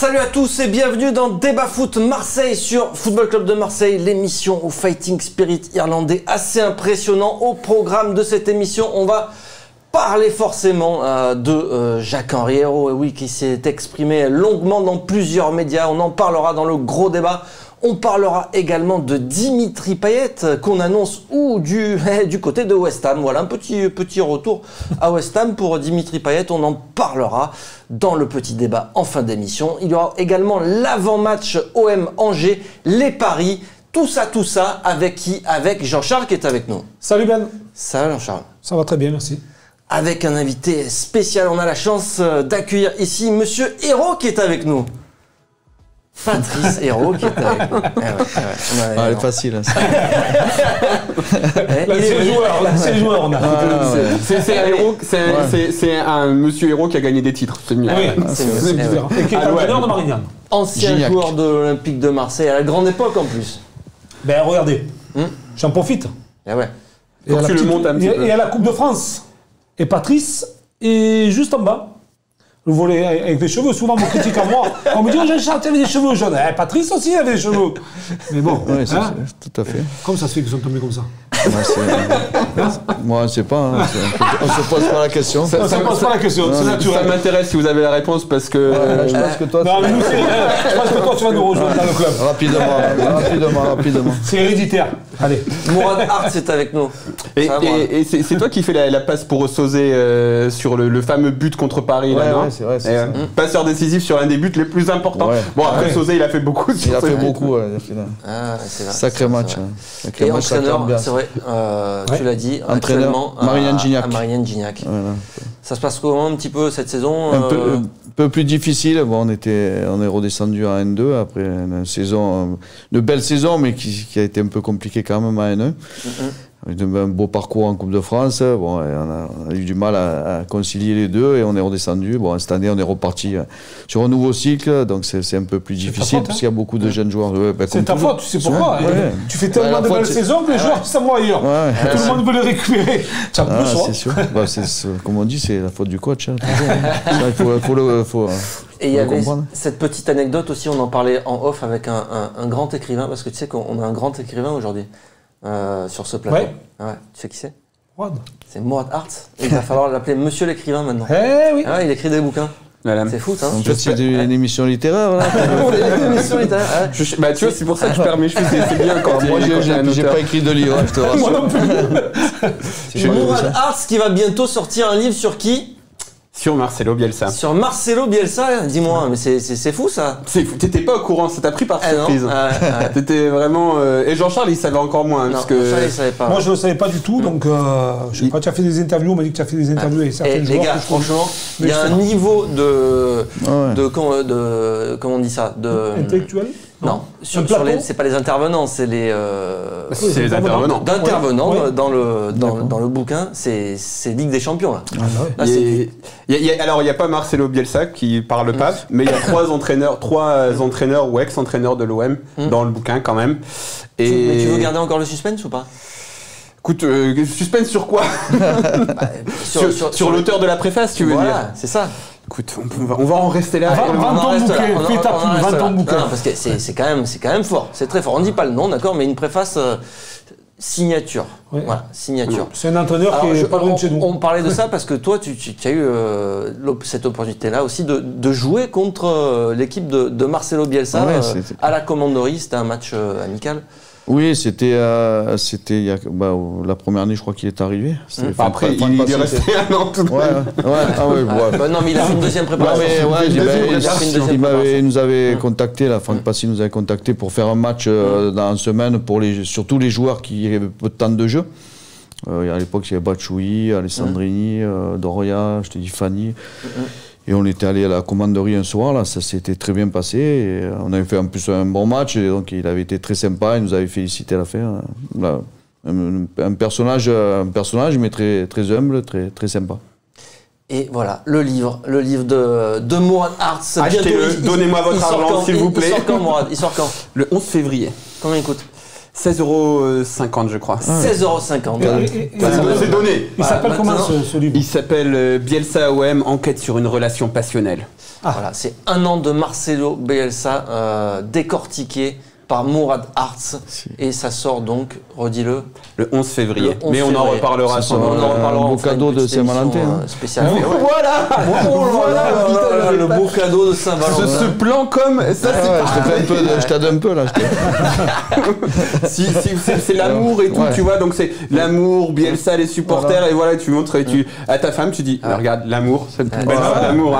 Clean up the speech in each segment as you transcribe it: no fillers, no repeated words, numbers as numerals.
Salut à tous et bienvenue dans Débat Foot Marseille sur Football Club de Marseille, l'émission au fighting spirit irlandais assez impressionnant. Au programme de cette émission, on va parler forcément de Jacques-Henri Hérault, oui, qui s'est exprimé longuement dans plusieurs médias. On en parlera dans le gros débat. On parlera également de Dimitri Payet qu'on annonce du côté de West Ham. Voilà un petit retour à West Ham pour Dimitri Payet. On en parlera dans le petit débat en fin d'émission. Il y aura également l'avant-match OM Angers, les paris, tout ça avec qui? Avec Jean-Charles qui est avec nous. Salut Ben. Salut Jean-Charles. Ça va très bien, merci. Avec un invité spécial, on a la chance d'accueillir ici Monsieur Hérault qui est avec nous. Patrice Hérault qui est avec nous. Elle est facile. Hein, c'est le joueur, on a. C'est un monsieur Hérault qui a gagné des titres. C'est mieux. Oui, c'est différent. Et qui est entraîneur de Marignane. Ancien joueur de l'Olympique de Marseille, à la grande époque en plus. Ben regardez, j'en profite. Et ouais. Et à la Coupe de France. Et Patrice est juste en bas. Le volet avec des cheveux, souvent on me critique à moi. On me dit, Jean-Charles, tu avais des cheveux jaunes. Eh, Patrice aussi avait des cheveux. Mais bon, oui, tout à fait. Comment ça se fait qu'ils sont tombés comme ça? Moi, je ne sais pas. Hein, on ne se pose pas la question. Ça ne se pose pas la question, c'est naturel. Ça m'intéresse si vous avez la réponse parce que... je pense que toi, tu vas nous rejoindre dans le club. Rapidement. C'est héréditaire. Allez. Mourad Arts est avec nous. Et c'est toi qui fais la passe pour Sauzé sur le fameux but contre Paris. Ouais, là, non c'est vrai. Passeur décisif sur un des buts les plus importants. Ouais. Bon, après Sauzé, il a fait beaucoup. Il a fait beaucoup. C'est vrai. Sacré match. Et entraîneur, c'est vrai, tu l'as dit, actuellement Marignane Gignac. Voilà. Ça se passe comment un petit peu cette saison? Un peu plus difficile. Bon, on est redescendu à N2 après une belle saison, mais qui a été un peu compliquée quand même à N1. Avec un beau parcours en Coupe de France. Bon, on a eu du mal à concilier les deux et on est redescendu. Bon, cette année, on est reparti sur un nouveau cycle, donc c'est un peu plus difficile parce qu'il y a beaucoup de jeunes joueurs. C'est ta faute, tu sais pourquoi. Tu fais tellement de belles saisons que les joueurs s'en vont ailleurs. Tout le monde veut les récupérer. C'est sûr. Comme on dit, c'est la faute du coach. Hein, faut et il y avait cette petite anecdote aussi, on en parlait en off avec un grand écrivain, parce que tu sais qu'on a un grand écrivain aujourd'hui. Sur ce plateau. Ouais. Tu sais qui c'est? C'est Mourad Arts. Il va falloir l'appeler Monsieur l'écrivain maintenant. Oui. Il écrit des bouquins. C'est fou, hein. En fait, c'est une émission littéraire. Une émission littéraire. Tu vois, c'est pour ça que je perds mes cheveux. C'est bien quand moi, j'ai pas écrit de livre, je te rassure. Moi non plus. Mourad Arts qui va bientôt sortir un livre sur qui? Sur Marcelo Bielsa. Sur Marcelo Bielsa, dis-moi, mais c'est fou ça. C'est fou, t'étais pas au courant, ça t'a pris par surprise. T'étais vraiment. Et Jean-Charles, il savait encore moins. Non, parce que... Jean-Charles, il savait pas. Moi, je le savais pas du tout, donc je sais pas, tu as fait des interviews, on m'a dit que tu as fait des interviews avec certains joueurs. Les gars, franchement, il y a un niveau comment on dit ça, intellectuel. Non, c'est pas les intervenants, c'est les. C'est les intervenants. D'intervenants dans le bouquin, c'est Ligue des Champions là. Alors il n'y a pas Marcelo Bielsa qui parle pas, mais il y a trois entraîneurs ou ex-entraîneurs de l'OM dans le bouquin quand même. Mais tu veux garder encore le suspense ou pas? Écoute, suspense sur quoi? Sur l'auteur de la préface, tu veux dire? Voilà, c'est ça. Écoute, on va en rester là. Vends ton bouquin. Parce que c'est quand même fort. C'est très fort. On ne dit pas le nom, d'accord, mais une préface signature. Ouais. Voilà, signature. C'est un entraîneur qui est pas loin de chez nous. On parlait de ça parce que toi, tu as eu cette opportunité-là aussi de jouer contre l'équipe de Marcelo Bielsa à la commanderie. C'était un match amical. Oui, c'était la première année, je crois qu'il est arrié. Après, il est resté un an tout de même. Non, mais il a fait une deuxième préparation. Il nous avait contacté, Franck Passy nous avait contacté pour faire un match dans une semaine pour surtout les joueurs qui avaient peu de temps de jeu. À l'époque, il y avait Batshuayi, Alessandrini, Doria, je te dis Fanny. Et on était allé à la commanderie un soir, là, ça s'était très bien passé. Et on avait fait en plus un bon match, et donc il avait été très sympa, il nous avait félicité à la fin. Là, un personnage, mais très, très humble, très, très sympa. Et voilà, le livre de Mourad Arts. Achetez-le, donnez-moi votre argent, s'il vous plaît. Il sort quand, Mourad? Il sort quand? Le 11 février. Combien il coûte? 16,50 € je crois. 16,50 €. C'est donné. Il s'appelle comment ce livre? Il s'appelle Bielsa OM, enquête sur une relation passionnelle. Voilà, c'est 1 an de Marcelo Bielsa décortiqué par Mourad Arts et ça sort donc, redis-le, le 11 février. Le 11 Mais on en février. reparlera On en reparlera. Un beau cadeau de Saint-Valentin. Spécial. Voilà. Voilà le beau cadeau de Saint-Valentin. Ce plan comme ça, Je t'aide un peu là. c'est l'amour et tout, tu vois. Donc c'est l'amour, Bielsa, les supporters et voilà, tu montres à ta femme, tu dis, regarde, l'amour, c'est le plus bel l'amour.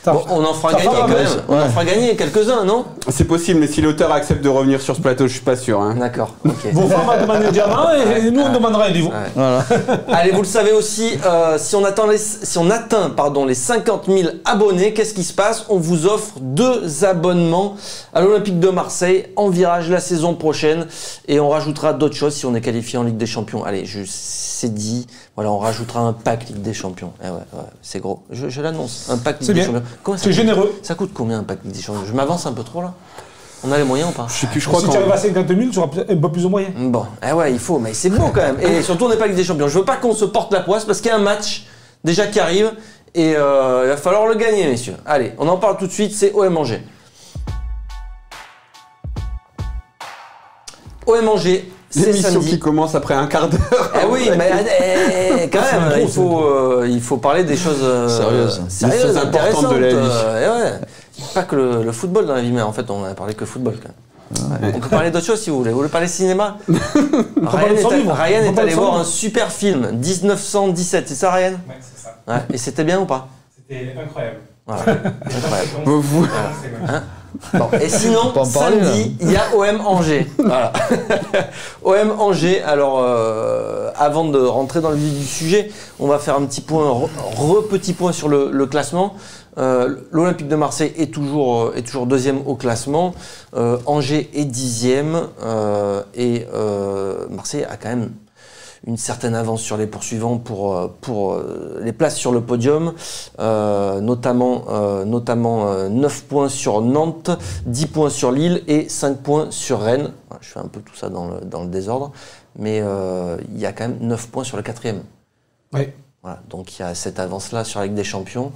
Bon, on en fera gagner quand même. On en fera gagner quelques-uns, non? C'est possible, mais si l'auteur accepte de revenir sur ce plateau, je suis pas sûr. D'accord. Ok. Vos femmes vont demander un diamant et nous on demandera un livre. Voilà. Allez, vous le savez aussi, si on atteint les 50 000 abonnés, qu'est-ce qui se passe? On vous offre 2 abonnements à l'Olympique de Marseille en virage la saison prochaine et on rajoutera d'autres choses si on est qualifié en Ligue des Champions. Allez, c'est dit. Voilà, on rajoutera un pack Ligue des Champions. Ouais, c'est gros. Je l'annonce. Un pack Ligue des Champions. C'est généreux. Ça coûte combien un pack Ligue des Champions? Je m'avance un peu trop là. On a les moyens ou pas? Je sais plus, je crois si tu arrives à 50 000, tu auras un peu plus de moyens. Bon, ouais, il faut, mais c'est beau quand même. Et surtout, on n'est pas Ligue des Champions. Je veux pas qu'on se porte la poisse parce qu'il y a un match déjà qui arrive et il va falloir le gagner, messieurs. Allez, on en parle tout de suite. C'est OM Angers. OM Angers. L'émission qui commence après un quart d'heure. Eh oui, mais quand même, il faut parler des choses sérieuses, importantes de la vie. Pas que le football dans la vie, mais en fait, on n'a parlé que football quand même. On peut parler d'autres choses si vous voulez. Vous voulez parler cinéma? Ryan est allé voir un super film, 1917, c'est ça Ryan? Ouais, c'est ça. Ouais. Et c'était bien ou pas? C'était incroyable. Voilà, incroyable. Bon, et sinon, samedi, il y a OM Angers. Voilà. OM Angers, alors avant de rentrer dans le vif du sujet, on va faire un petit point, petit point sur le classement. L'Olympique de Marseille est toujours deuxième au classement. Angers est 10e et Marseille a quand même une certaine avance sur les poursuivants pour les places sur le podium, notamment 9 points sur Nantes, 10 points sur Lille et 5 points sur Rennes. Voilà, je fais un peu tout ça dans le désordre, mais il y a quand même 9 points sur le 4e. Oui. Voilà, donc il y a cette avance-là sur la Ligue des Champions.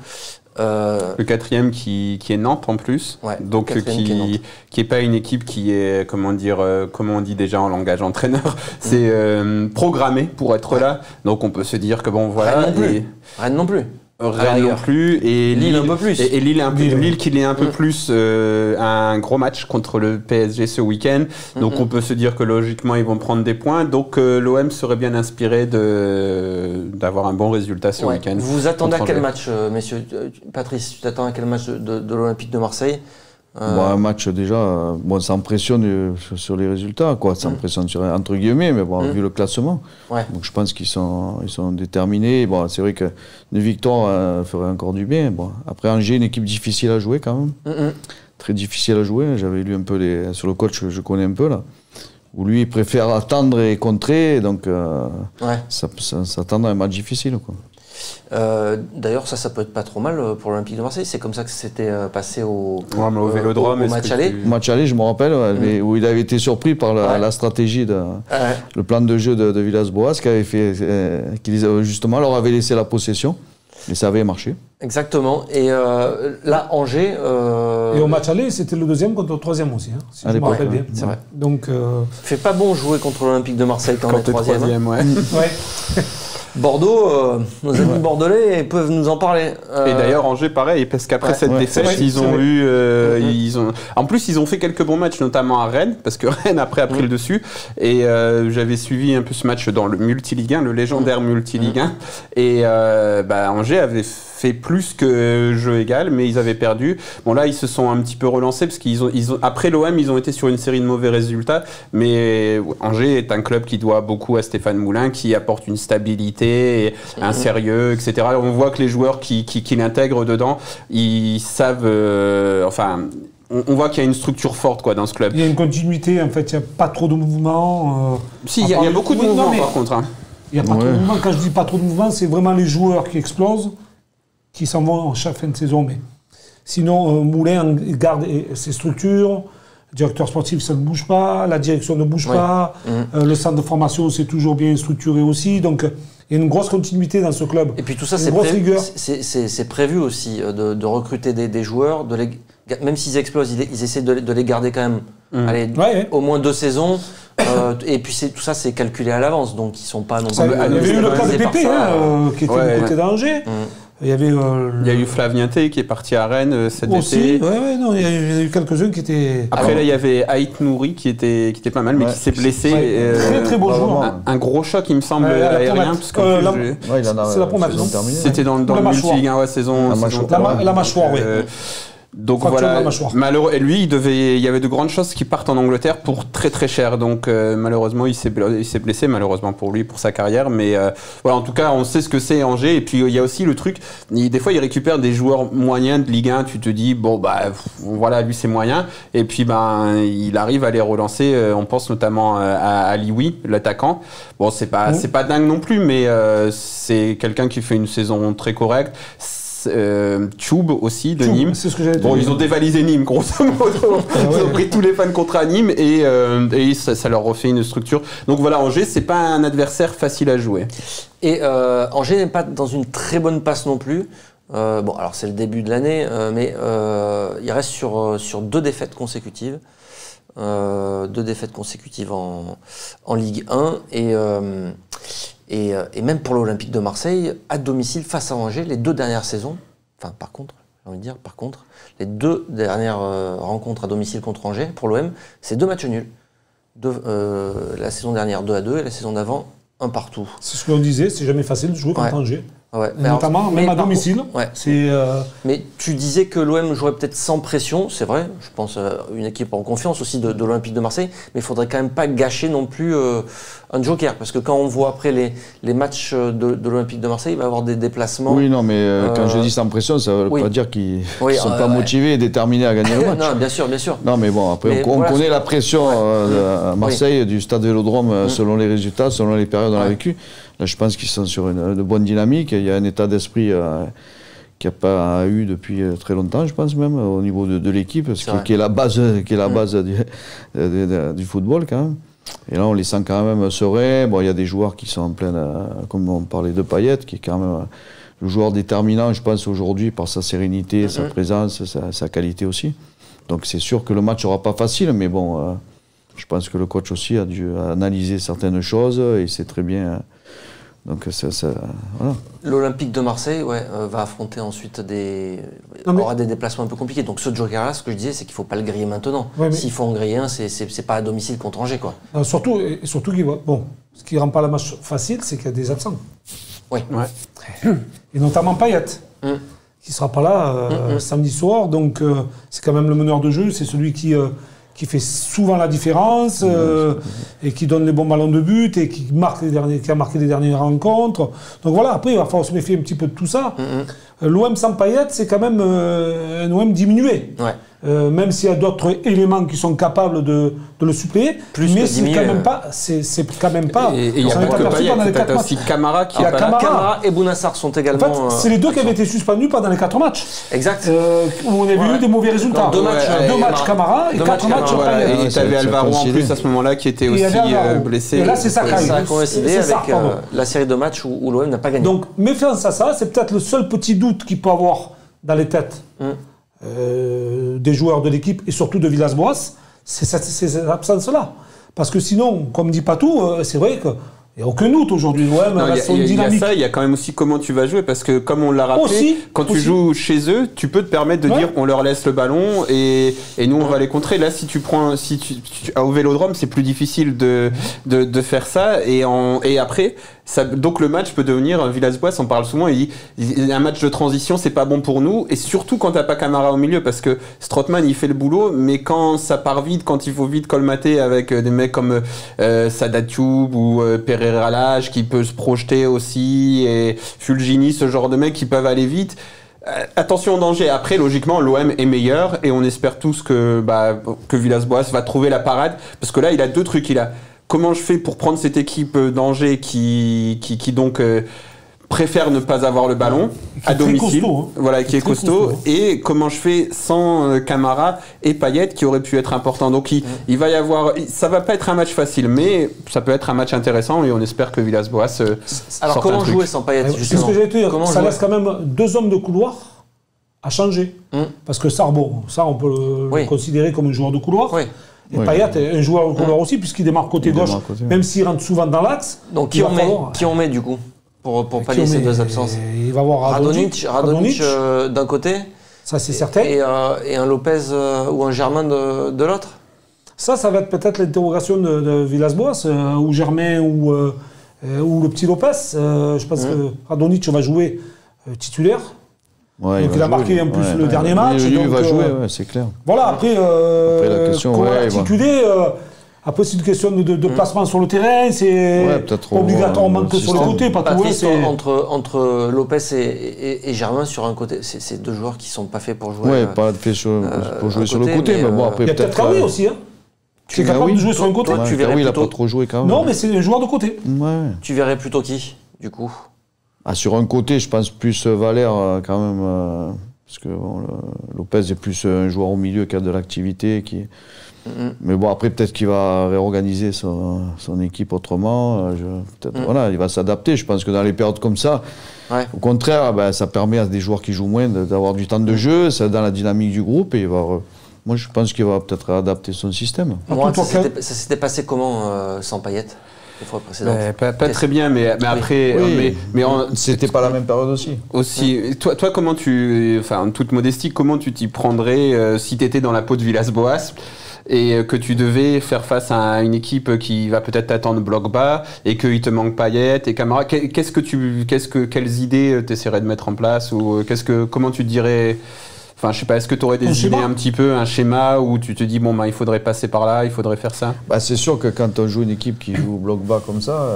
Le 4e qui est Nantes en plus, donc qui est pas une équipe qui est comment on dit déjà en langage entraîneur, c'est programmé pour être là, donc on peut se dire que bon voilà. Rennes non plus. Rennes non plus et Lille un peu plus. Et Lille qui est un peu plus un gros match contre le PSG ce week-end. Donc on peut se dire que logiquement ils vont prendre des points. Donc l'OM serait bien inspiré d'avoir un bon résultat ce week-end. Vous attendez à quel match, messieurs? Patrice, tu t'attends à quel match de l'Olympique de Marseille? Un match déjà, ça impressionne sur les résultats, quoi. Ça impressionne entre guillemets, mais bon, vu le classement. Ouais. Donc je pense qu'ils sont déterminés. Bon, c'est vrai qu'une victoire ferait encore du bien. Bon, après Angers, une équipe difficile à jouer quand même. Très difficile à jouer. J'avais lu un peu sur le coach, je connais un peu là. Où lui, il préfère attendre et contrer, donc ça tend à un match difficile, quoi. D'ailleurs, ça peut être pas trop mal pour l'Olympique de Marseille. C'est comme ça que c'était passé au Vélodrome, au match aller. Au match aller, je me rappelle, où il avait été surpris par la stratégie, le plan de jeu de Villas-Boas, qui avait fait, qui justement leur avait laissé la possession, et ça avait marché. Exactement. Et là, Angers. Et au match aller, c'était le 2e contre le 3e aussi, si je me rappelle bien. C'est vrai. Donc, fait pas bon jouer contre l'Olympique de Marseille quand on est 3e. Ouais. Bordeaux, nos amis bordelais peuvent nous en parler. Et d'ailleurs Angers pareil, parce qu'après cette défaite, en plus ils ont fait quelques bons matchs, notamment à Rennes, parce que Rennes après a pris le dessus. Et j'avais suivi un peu ce match dans le Multiligue 1, le légendaire Multiligue 1. Et Angers avait fait plus que jeu égal, mais ils avaient perdu. Bon là, ils se sont un petit peu relancés parce après l'OM, ils ont été sur une série de mauvais résultats. Mais Angers est un club qui doit beaucoup à Stéphane Moulin, qui apporte une stabilité, un sérieux, etc. On voit que les joueurs qui l'intègrent dedans, ils savent, on voit qu'il y a une structure forte dans ce club. Il y a une continuité, en fait, il n'y a pas trop de mouvements. Si, il y a beaucoup de mouvements par contre. Il n'y a pas trop de mouvements. Quand je dis pas trop de mouvements, c'est vraiment les joueurs qui explosent, qui s'en vont en chaque fin de saison. Mais sinon, Moulin garde ses structures, Le directeur sportif, ça ne bouge pas, la direction ne bouge pas, le centre de formation, c'est toujours bien structuré aussi. Donc, il y a une grosse continuité dans ce club. Et puis tout ça, c'est prévu aussi de recruter des joueurs, même s'ils explosent, ils essaient de les garder quand même au moins 2 saisons. Et puis tout ça, c'est calculé à l'avance, donc ils ne sont pas non plus... Il y avait eu le cas de Pépé, qui était du côté d'Angers. Il y a eu Flavien-Té qui est parti à Rennes cet été. Non, il y a eu quelques-uns qui étaient... Après, là, il y avait Haït Nouri qui était pas mal, mais qui s'est blessé. Très, très beau joueur. Un gros choc, il me semble, aérien. C'est la promesse, non? C'était dans le multi-ligue 1, saison... La mâchoire, oui. Donc voilà, malheureux. Et lui, il y avait de grandes chances qu'il parte en Angleterre pour très très cher. Donc malheureusement, il s'est blessé, malheureusement pour lui, pour sa carrière. Mais voilà, en tout cas, on sait ce que c'est Angers. Et puis il y a aussi le truc, des fois, il récupère des joueurs moyens de Ligue 1. Tu te dis, bon, bah voilà, lui c'est moyen. Et puis il arrive à les relancer. On pense notamment à Lioui, l'attaquant. Bon, c'est pas dingue non plus, mais c'est quelqu'un qui fait une saison très correcte. Tube aussi de Nîmes. C'est ce que bon, ils ont dévalisé Nîmes, grosso modo. Ils ont pris tous les fans contre Nîmes et ça leur refait une structure. Donc voilà, Angers, c'est pas un adversaire facile à jouer. Et Angers n'est pas dans une très bonne passe non plus. Bon, alors c'est le début de l'année, mais il reste sur 2 défaites consécutives. 2 défaites consécutives en Ligue 1 et même pour l'Olympique de Marseille, à domicile face à Angers, les 2 dernières saisons, par contre, les 2 dernières rencontres à domicile contre Angers, pour l'OM, c'est 2 matchs nuls. La saison dernière 2-2 et la saison d'avant 1 partout. C'est ce qu'on disait, c'est jamais facile de jouer contre Angers. Ouais. Notamment, même à domicile. Mais tu disais que l'OM jouerait peut-être sans pression, c'est vrai. Je pense à une équipe en confiance aussi de l'Olympique de Marseille, mais il faudrait quand même pas gâcher non plus un joker, parce que quand on voit après les matchs de l'Olympique de Marseille, il va y avoir des déplacements. Oui, non, mais quand je dis sans pression, ça ne veut pas dire qu'ils ne sont pas motivés et déterminés à gagner le match. Non, bien sûr. Non, mais bon, après, on connaît la pression à Marseille du stade Vélodrome selon les résultats, selon les périodes qu'on a vécues. Là, je pense qu'ils sont sur une bonne dynamique. Il y a un état d'esprit qu'il n'y a pas eu depuis très longtemps, je pense même, au niveau de l'équipe, qui est la base, du football quand même. Et là, on les sent quand même sereins. Bon, il y a des joueurs qui sont en pleine, comme on parlait de Payet, qui est quand même le joueur déterminant, je pense, aujourd'hui, par sa sérénité, sa présence, sa qualité aussi. Donc c'est sûr que le match ne sera pas facile, mais bon, je pense que le coach aussi a dû analyser certaines choses et c'est très bien. Donc voilà. L'Olympique de Marseille va affronter ensuite aura des déplacements un peu compliqués. Donc ce joker-là, ce que je disais, c'est qu'il ne faut pas le griller maintenant. S'il faut en griller un, c'est pas à domicile contre Angers, quoi. Surtout ce qui ne rend pas la match facile, c'est qu'il y a des absents. Oui. Et notamment Payet, qui ne sera pas là samedi soir. Donc c'est quand même le meneur de jeu, c'est celui qui fait souvent la différence et qui donne les bons ballons de but et qui a marqué les dernières rencontres. Donc voilà, après il va falloir se méfier un petit peu de tout ça. L'OM sans Payet, c'est quand même un OM diminué. Même s'il y a d'autres éléments qui sont capables de le suppléer, mais c'est quand même pas. Et il n'y a pas que Payet, t'as aussi Camara qui est pas là. Camara et Bounassar sont également. En fait, c'est les 2 qui avaient été suspendus pendant les 4 matchs. Exact. Où on a vu des mauvais résultats. 2 matchs Camara et 4 matchs Payet. Et tu avais Alvaro en plus à ce moment-là qui était aussi blessé. Et là, c'est ça ça a coïncidé avec la série de matchs où l'OM n'a pas gagné. Donc, méfiance à ça, c'est peut-être le seul petit doute qu'il peut avoir dans les têtes des joueurs de l'équipe et surtout de Villas-Boas, c'est ces absences-là. Parce que sinon, comme dit Patou, c'est vrai que il n'y a aucun doute aujourd'hui. Il y a ça, il y a quand même aussi comment tu vas jouer, parce que comme on l'a rappelé, quand tu joues chez eux, tu peux te permettre de dire on leur laisse le ballon et nous on va les contrer. Là, si tu au Vélodrome, c'est plus difficile de faire ça et après. Donc le match peut devenir, Villas-Boas on parle souvent, il dit un match de transition c'est pas bon pour nous, et surtout quand t'as pas Camara au milieu, parce que Strootman il fait le boulot, mais quand ça part vite, quand il faut vite colmater avec des mecs comme Sadat Tube ou Pereira Lage qui peut se projeter aussi, et Fulgini, ce genre de mecs qui peuvent aller vite. Attention au danger. Après, logiquement, l'OM est meilleur et on espère tous que Villas-Boas va trouver la parade, parce que là il a 2 trucs. Comment je fais pour prendre cette équipe d'Angers qui donc préfère ne pas avoir le ballon à domicile, costaud, hein. voilà, qui est costaud, et comment je fais sans Camara et Payet qui aurait pu être important. Donc il va y avoir, ça va pas être un match facile, mais ça peut être un match intéressant et on espère que Villas-Boas. Alors comment jouer sans Payet C'est ce que j'allais te dire. Ça laisse quand même 2 hommes de couloir à changer, parce que Sarr, bon, ça on peut le considérer comme un joueur de couloir. Oui. Et Payet est un joueur de couloir aussi, puisqu'il démarre côté gauche, même s'il rentre souvent dans l'axe. Donc qui on met du coup pour pallier ces 2 absences? Il va avoir Radonjic d'un côté. Ça c'est certain. Et un Lopez ou un Germain de l'autre. Ça va être peut-être l'interrogation de Villas-Boas, ou Germain ou le petit Lopez. Je pense que Radonjic va jouer titulaire. Ouais, donc il a marqué en plus le dernier match. Lui, donc, il va jouer, c'est clair. Voilà, après la question, comment articuler après, c'est une question de placement sur le terrain, c'est obligatoirement que sur le côté. Entre Lopez et Germain sur un côté, c'est 2 joueurs qui ne sont pas faits pour jouer. Ouais, pas fait pour jouer sur le côté, mais bon, après il y a peut-être Kawi aussi, hein. Tu es capable de jouer sur un côté. Il n'a pas trop joué quand même. Non, mais c'est un joueur de côté. Tu verrais plutôt qui, du coup? Sur un côté, je pense plus Valère quand même, parce que Lopez est plus un joueur au milieu qui a de l'activité. Mais bon, après peut-être qu'il va réorganiser son équipe autrement. Voilà, il va s'adapter. Je pense que dans les périodes comme ça, au contraire, ça permet à des joueurs qui jouent moins d'avoir du temps de jeu, c'est dans la dynamique du groupe et il va. Moi, je pense qu'il va peut-être adapter son système. Ça s'était passé comment sans Payet? Pas très bien, mais après. Mais c'était pas la même période aussi. Toi, comment en toute modestie, comment tu t'y prendrais si tu étais dans la peau de Villas-Boas et que tu devais faire face à une équipe qui va peut-être t'attendre bloc bas et qu'il te manque Payet et Camara? Quelles idées tu essaierais de mettre en place ou comment tu te dirais? Enfin, je sais pas, est-ce que tu aurais des idées un petit peu, un schéma où tu te dis, il faudrait passer par là, il faudrait faire ça? C'est sûr que quand on joue une équipe qui joue bloc bas comme ça,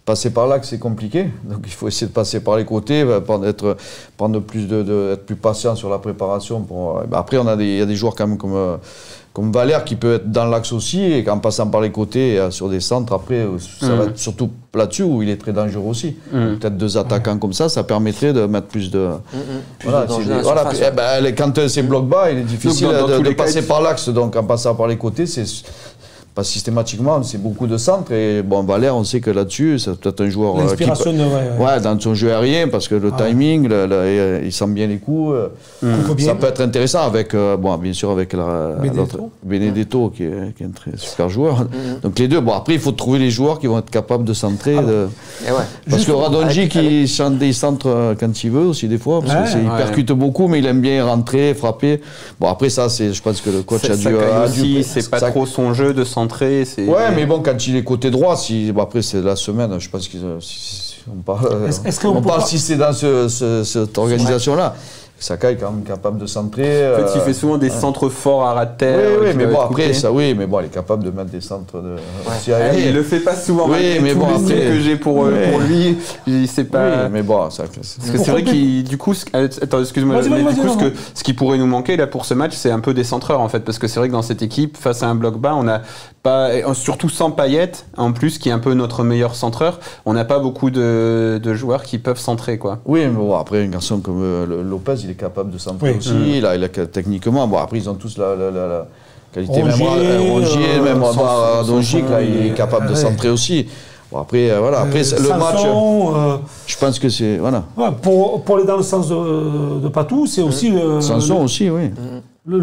passer par là, c'est compliqué. Donc il faut essayer de passer par les côtés, être plus patient sur la préparation. Après, il y a des joueurs quand même comme Valère qui peut être dans l'axe aussi et qu'en passant par les côtés sur des centres, après, ça va être surtout là-dessus où il est très dangereux aussi. Peut-être 2 attaquants comme ça permettrait de mettre plus de... Quand c'est bloc bas, il est difficile de passer par l'axe. Donc en passant par les côtés, c'est... Pas systématiquement, c'est beaucoup de centres et Valère, on sait que là-dessus, c'est peut-être un joueur dans son jeu aérien parce que le timing, il sent bien les coups. Ça peut être intéressant avec, bien sûr, avec Benedetto qui est un très super joueur. Donc les deux, après il faut trouver les joueurs qui vont être capables de centrer. Parce que Radonjic, il centre quand il veut aussi des fois, parce qu'il percute beaucoup, mais il aime bien rentrer, frapper. Après ça, je pense que le coach a dû... C'est pas trop son jeu de centrer. Mais bon, quand il est côté droit, après c'est la semaine, je pense qu'on parle si c'est dans cette organisation-là. Sakai est quand même capable de centrer. En fait, il fait souvent des centres forts à ras de terre. Mais il est capable de mettre des centres de. Il le fait pas souvent. Mais bon, après que j'ai pour lui, c'est pas. Mais bon, ça. Parce que c'est vrai qu'il, du coup, attends, excuse-moi. Ce qui pourrait nous manquer là pour ce match, c'est un peu des centreurs en fait, parce que c'est vrai que dans cette équipe, face à un bloc bas, on a pas, surtout sans Payet, en plus, qui est un peu notre meilleur centreur, on n'a pas beaucoup de joueurs qui peuvent centrer, quoi. Oui, mais bon, après un garçon comme Lopez, il est capable de centrer aussi. Il a techniquement, après ils ont tous la qualité, Rongier, même Radonjic, là, il est capable de centrer aussi. Après, après le match, je pense que c'est pour aller dans le sens de Patou, c'est aussi le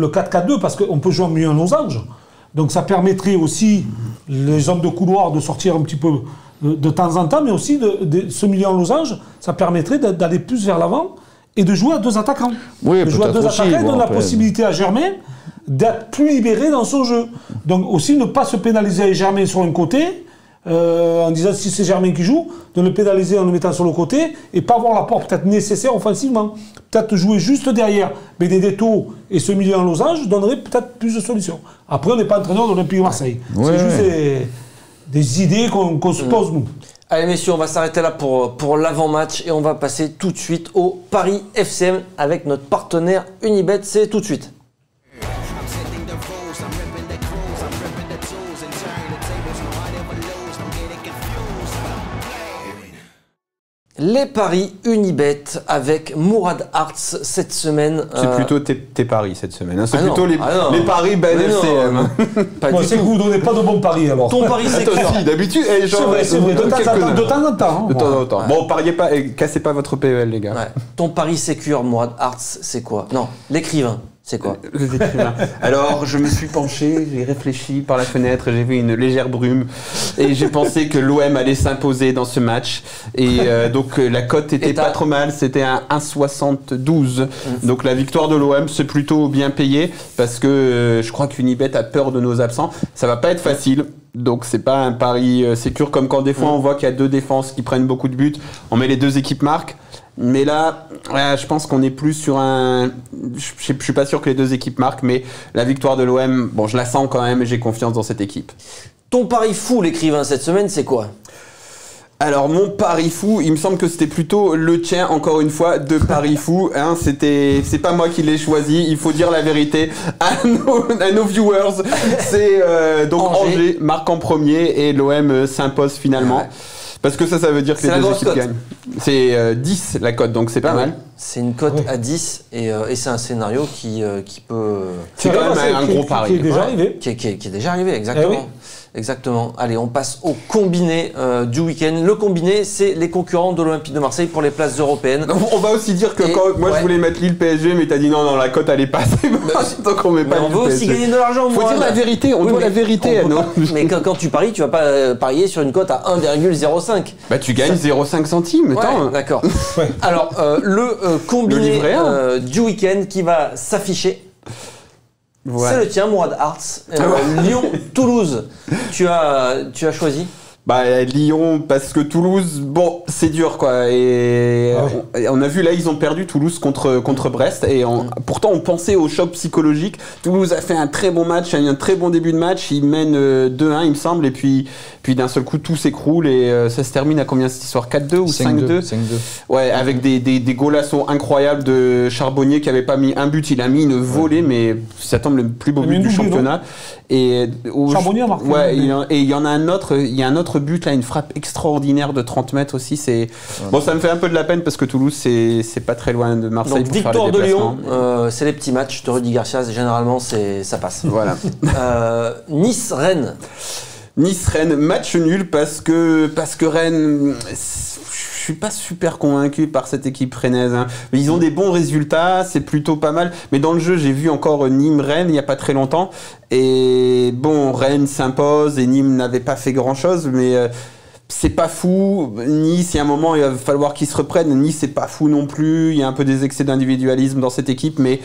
4-4-2 parce qu'on peut jouer mieux en losange. Donc ça permettrait aussi les hommes de couloir de sortir un petit peu de temps en temps, mais aussi de ce milieu en losange, ça permettrait d'aller plus vers l'avant et de jouer à 2 attaquants. Oui, de jouer à 2 attaquants donne la possibilité à Germain d'être plus libéré dans son jeu. Donc aussi ne pas se pénaliser avec Germain sur un côté, en disant si c'est Germain qui joue, de le pénaliser en le mettant sur le côté et pas avoir l'apport peut-être nécessaire offensivement. Peut-être jouer juste derrière Benedetto et ce milieu en losange donnerait peut-être plus de solutions. Après, on n'est pas entraîneur de l'Olympique de Marseille. C'est juste des idées qu'on se pose, nous. Allez messieurs, on va s'arrêter là pour l'avant-match et on va passer tout de suite au Paris FCM avec notre partenaire Unibet. C'est tout de suite. Les paris Unibet avec Mourad Arts cette semaine. C'est plutôt tes paris cette semaine. Hein. C'est plutôt les paris BNFCM. Moi, c'est que vous ne donnez pas de bons paris alors. Ton pari sécure. Si, d'habitude. C'est vrai, de temps en temps. De temps en temps. Bon, pariez pas et cassez pas votre PEL, les gars. Ouais. Ton pari sécure, Mourad Arts, c'est quoi? Non, l'écrivain. C'est quoi? Alors, je me suis penché, j'ai réfléchi par la fenêtre, j'ai vu une légère brume et j'ai pensé que l'OM allait s'imposer dans ce match. Et donc, la cote était pas trop mal, c'était un 1,72. Donc, la victoire de l'OM, c'est plutôt bien payé parce que je crois qu'Unibet a peur de nos absents. Ça va pas être facile. Donc c'est pas un pari sécure comme quand des fois on voit qu'il y a deux défenses qui prennent beaucoup de buts, on met les deux équipes marquent. Mais là, je pense qu'on est plus sur un... Je suis pas sûr que les deux équipes marquent, mais la victoire de l'OM, bon, je la sens quand même et j'ai confiance dans cette équipe. Ton pari fou, l'écrivain, cette semaine, c'est quoi? Alors, mon pari fou, il me semble que c'était plutôt le tien, encore une fois, de pari fou. Hein, c'est pas moi qui l'ai choisi, il faut dire la vérité à nos viewers. C'est donc Angers marque en premier et l'OM s'impose finalement. Parce que ça veut dire que les deux équipes gagnent. C'est 10 la cote, donc c'est pas mal. C'est une cote à 10 et c'est un scénario qui peut... C'est quand même un gros pari. Qui est déjà arrivé. Qui est déjà arrivé, exactement. Exactement. Allez, on passe au combiné du week-end. Le combiné, c'est les concurrents de l'Olympique de Marseille pour les places européennes. On va aussi dire que quand moi je voulais mettre Lille PSG, mais t'as dit non, la cote elle est pas assez basse, donc on met pas Lille PSG. On veut aussi gagner de l'argent. Faut dire la vérité, on doit la vérité à nous. Mais quand tu paries, tu vas pas parier sur une cote à 1,05. Bah tu gagnes 0,5 centimes. Ouais, d'accord. Alors, le combiné du week-end qui va s'afficher. Ouais. C'est le tien, Mourad Arts. Lyon-Toulouse. Tu as choisi? Bah Lyon parce que Toulouse, bon, c'est dur quoi. Et on a vu là, ils ont perdu Toulouse contre Brest et pourtant on pensait au choc psychologique. Toulouse a fait un très bon match, un très bon début de match. Ils mènent 2-1 il me semble et puis d'un seul coup tout s'écroule et ça se termine à combien cette histoire? 4-2 ou 5-2? 5-2. Ouais, avec des goalassons incroyables de Charbonnier qui avait pas mis un but, il a mis une volée mais ça tombe le plus beau but du championnat. Et Charbonnier a marqué. Ouais, et il y en a un autre, il y a un autre but là, une frappe extraordinaire de 30 mètres aussi. Bon, ça me fait un peu de la peine parce que Toulouse c'est pas très loin de Marseille. Donc victoire de Lyon, c'est les petits matchs de Rudy Garcia, généralement ça passe. Voilà. Nice-Rennes. Nice-Rennes, match nul parce que Rennes, je suis pas super convaincu par cette équipe rennaise. Hein. Ils ont des bons résultats, c'est plutôt pas mal. Mais dans le jeu, j'ai vu encore Nîmes-Rennes il y a pas très longtemps. Et bon, Rennes s'impose et Nîmes n'avait pas fait grand-chose, mais c'est pas fou. Nice, il y a un moment, il va falloir qu'ils se reprennent. Nice, c'est pas fou non plus. Il y a un peu des excès d'individualisme dans cette équipe, mais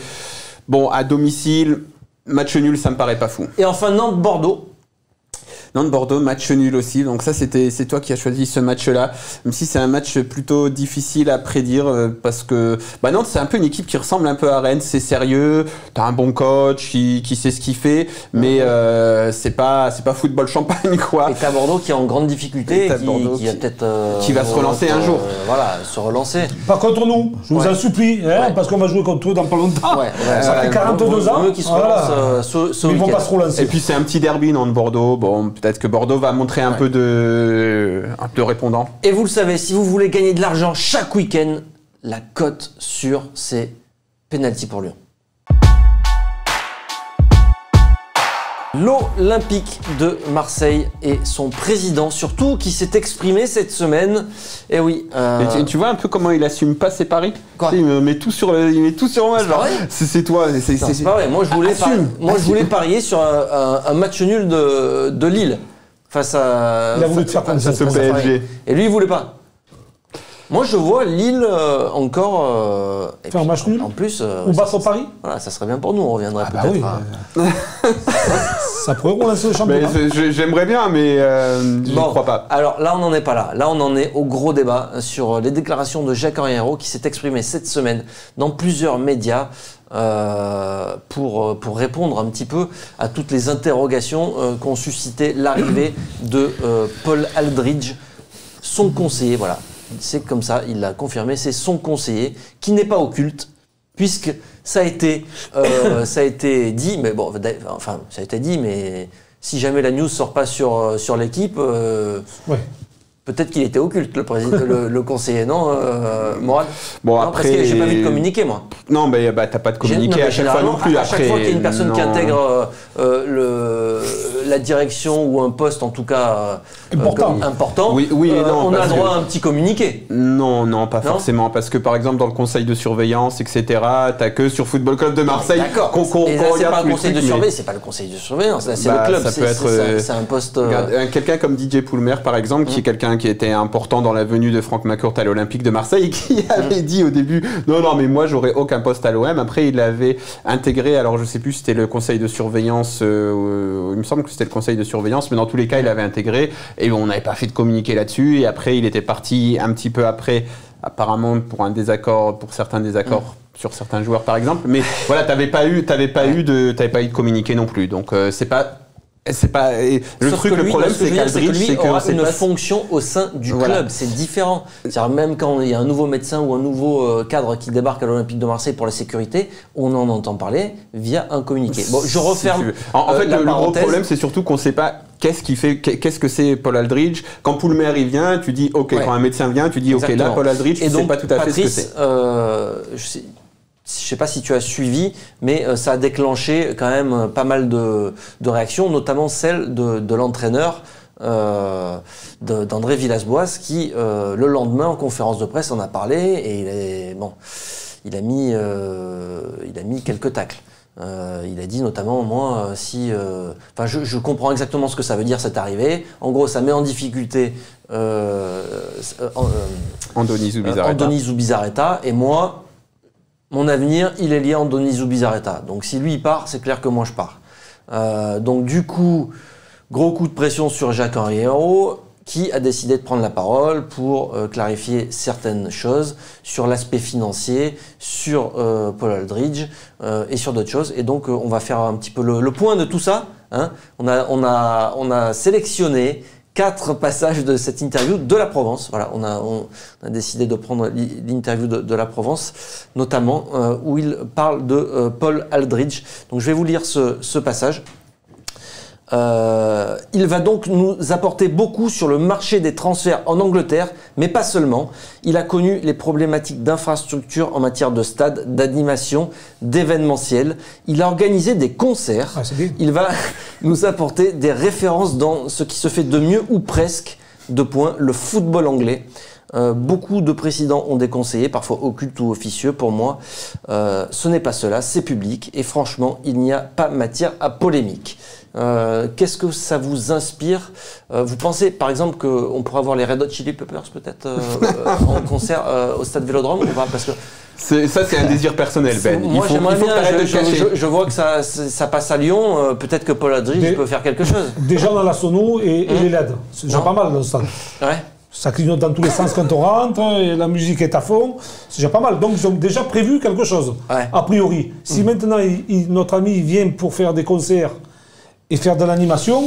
bon, à domicile, match nul, ça me paraît pas fou. Et enfin, Nantes-Bordeaux. Nantes-Bordeaux, match nul aussi. Donc ça, c'est toi qui as choisi ce match-là. Même si c'est un match plutôt difficile à prédire parce que Nantes, c'est un peu une équipe qui ressemble un peu à Rennes. C'est sérieux, t'as un bon coach qui sait ce qu'il fait, mais c'est pas football champagne quoi. Et t'as Bordeaux qui est en grande difficulté, qui a peut-être qui va se relancer un jour. Voilà, se relancer. Pas contre nous, je vous en supplie, parce qu'on va jouer contre eux dans pas longtemps. Ça fait 42 ans. Eux qui se relancent ce ils vont pas se relancer. Et puis c'est un petit derby Nantes-Bordeaux. Bon, peut-être que Bordeaux va montrer un peu de répondant. Et vous le savez, si vous voulez gagner de l'argent chaque week-end, la cote sur ces pénaltys pour Lyon. L'Olympique de Marseille et son président, surtout, qui s'est exprimé cette semaine. Et oui. Tu vois un peu comment il assume pas ses paris. Quoi ? Il met tout sur moi. C'est toi. C'est pas vrai. Moi, je voulais parier sur un match nul de Lille face à. Il a voulu te faire comme ça. PSG. Et lui, il voulait pas. Moi, je vois Lille encore. Faire un match nul. En plus. On bat son pari. Voilà, ça serait bien pour nous. On reviendrait peut-être. Oui. Ça pourrait relancer le championnat. J'aimerais bien, mais je ne crois pas. Alors là, on n'en est pas là. Là, on en est au gros débat sur les déclarations de Jacques-Henri Hérault qui s'est exprimé cette semaine dans plusieurs médias pour répondre un petit peu à toutes les interrogations qu'ont suscité l'arrivée de Paul Aldridge, son conseiller. Voilà. C'est comme ça, il l'a confirmé, c'est son conseiller qui n'est pas occulte, puisque ça a été dit, mais bon, enfin, ça a été dit, mais si jamais la news sort pas sur l'équipe, Peut-être qu'il était occulte, le conseiller, non, Morad? Bon, non, après... Parce que j'ai pas vu de communiqué, moi. Non, mais t'as pas de communiqué à chaque fois non plus. À chaque fois qu'il y a une personne qui intègre la direction ou un poste, en tout cas important, oui, non, on a droit à un petit communiqué. Non, pas forcément. Parce que, par exemple, dans le conseil de surveillance, etc., t'as que sur Football Club de Marseille qu'on regarde. C'est pas le conseil de surveillance, c'est pas le conseil de surveillance, c'est le club. Ça peut être... C'est un poste... Quelqu'un comme Didier Poulmer, par exemple, qui est quelqu'un qui était important dans la venue de Franck Macourt à l'Olympique de Marseille et qui avait dit au début non mais moi j'aurais aucun poste à l'OM. Après il avait intégré, alors je sais plus si c'était le conseil de surveillance, il me semble que c'était le conseil de surveillance, mais dans tous les cas il avait intégré et on n'avait pas fait de communiqué là-dessus. Et après il était parti un petit peu après, apparemment pour certains désaccords sur certains joueurs par exemple. Mais voilà, t'avais pas eu de communiqué non plus. Donc c'est pas le problème c'est qu'il aura une fonction au sein du club, c'est différent. C'est-à-dire même quand il y a un nouveau médecin ou un nouveau cadre qui débarque à l'Olympique de Marseille pour la sécurité, on en entend parler via un communiqué. Bon, je referme. En fait, le gros problème c'est surtout qu'on sait pas qu'est-ce que c'est Paul Aldridge. Quand Poulmer il vient, tu dis ok. Quand un médecin vient, tu dis ok. Là Paul Aldridge, tu sais pas tout à fait ce que c'est. Je ne sais pas si tu as suivi, mais ça a déclenché quand même pas mal de réactions, notamment celle de l'entraîneur d'André Villas-Boas qui, le lendemain, en conférence de presse, en a parlé et il a mis quelques tacles. Il a dit notamment, moi, je comprends exactement ce que ça veut dire, cette arrivée. En gros, ça met en difficulté Andoni Zubizarreta et moi... Mon avenir, il est lié à Andoni Zubizarreta. Donc si lui il part, c'est clair que moi je pars. Donc du coup, gros coup de pression sur Jacques-Henri Hérault, qui a décidé de prendre la parole pour clarifier certaines choses sur l'aspect financier, sur Paul Aldridge et sur d'autres choses. Et donc on va faire un petit peu le point de tout ça. Hein. On a sélectionné 4 passages de cette interview de la Provence. Voilà, on a décidé de prendre l'interview de la Provence, notamment où il parle de Paul Aldridge. Donc je vais vous lire ce passage. Il va donc nous apporter beaucoup sur le marché des transferts en Angleterre, mais pas seulement. Il a connu les problématiques d'infrastructure en matière de stade, d'animation, d'événementiel. Il a organisé des concerts. Il va nous apporter des références dans ce qui se fait de mieux ou presque, le football anglais. Beaucoup de présidents ont des conseillers, parfois occultes ou officieux. Pour moi, ce n'est pas cela, c'est public. Et franchement, il n'y a pas matière à polémique. Qu'est-ce que ça vous inspire? Vous pensez par exemple qu'on pourrait avoir les Red Hot Chili Peppers peut-être en concert au Stade Vélodrome ou pas? Parce que c'est un désir personnel, Ben. Moi j'aimerais bien, je vois que ça passe à Lyon, peut-être que Paul Aldridge peut faire quelque chose. Déjà dans la sono et les LED, c'est déjà pas mal dans le stade. Ouais. Ça clignote dans tous les sens quand on rentre, et la musique est à fond, c'est déjà pas mal. Donc ils ont déjà prévu quelque chose, a priori. Si maintenant notre ami vient pour faire des concerts et faire de l'animation...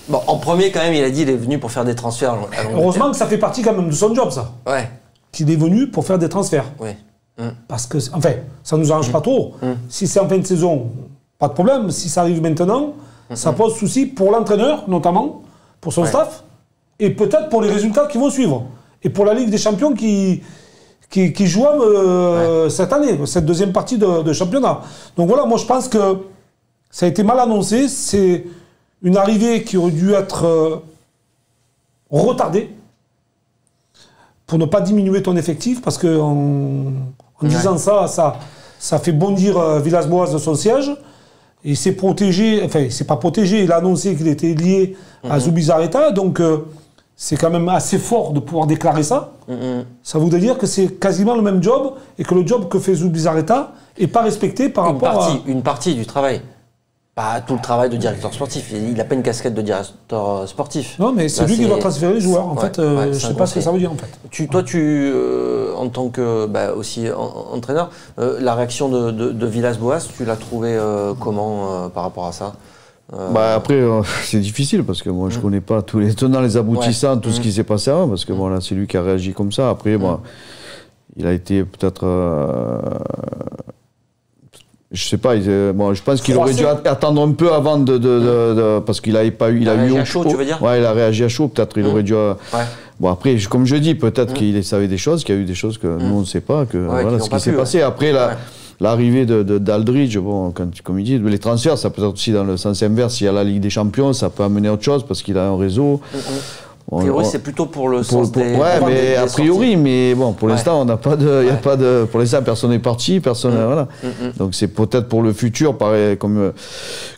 Bon, en premier, quand même, il a dit qu'il est venu pour faire des transferts. Heureusement que ça fait partie quand même de son job, ça. Ouais. Qu'il est venu pour faire des transferts. Oui. Parce que, enfin, ça nous arrange pas trop. Si c'est en fin de saison, pas de problème. Si ça arrive maintenant, ça pose souci pour l'entraîneur, notamment, pour son staff, et peut-être pour les résultats qui vont suivre. Et pour la Ligue des Champions qui joue cette année, cette deuxième partie de championnat. Donc voilà, moi je pense que ça a été mal annoncé. C'est une arrivée qui aurait dû être retardée pour ne pas diminuer ton effectif, parce que en disant ça fait bondir Villas-Boas de son siège. Il s'est protégé, enfin il s'est pas protégé, il a annoncé qu'il était lié à Zubizarreta, donc c'est quand même assez fort de pouvoir déclarer ça. Ça voudrait dire que c'est quasiment le même job, et que le job que fait Zubizarreta n'est pas respecté par rapport à... Une partie du travail. Pas tout le travail de directeur sportif. Il n'a pas une casquette de directeur sportif. Non, mais c'est lui qui doit transférer les joueurs. En fait, je ne sais pas ce que ça veut dire, en fait. Toi, en tant que aussi entraîneur, la réaction de Villas-Boas, tu l'as trouvé comment par rapport à ça? Après, c'est difficile, parce que moi, je ne connais pas tous les tenants, les aboutissants, tout ce qui s'est passé avant, parce que voilà, c'est lui qui a réagi comme ça. Après, il a été peut-être... Je sais pas, je pense qu'il aurait dû attendre un peu avant parce qu'il n'avait pas eu... Il a réagi à chaud, tu veux dire? Ouais, il a réagi à chaud, peut-être, il aurait dû... Bon, après, comme je dis, peut-être qu'il savait des choses, qu'il y a eu des choses que nous, on ne sait pas, voilà ce qui s'est passé. Après, l'arrivée d'Aldridge, bon, comme il dit, les transferts, ça peut être aussi dans le sens inverse. S'il y a la Ligue des Champions, ça peut amener autre chose parce qu'il a un réseau. A priori, c'est plutôt pour le sens des... Ouais, mais a priori, mais bon, pour l'instant, on n'a pas de... Y a pas de pour l'instant, personne n'est parti, personne... Voilà. Donc, c'est peut-être pour le futur, pareil, comme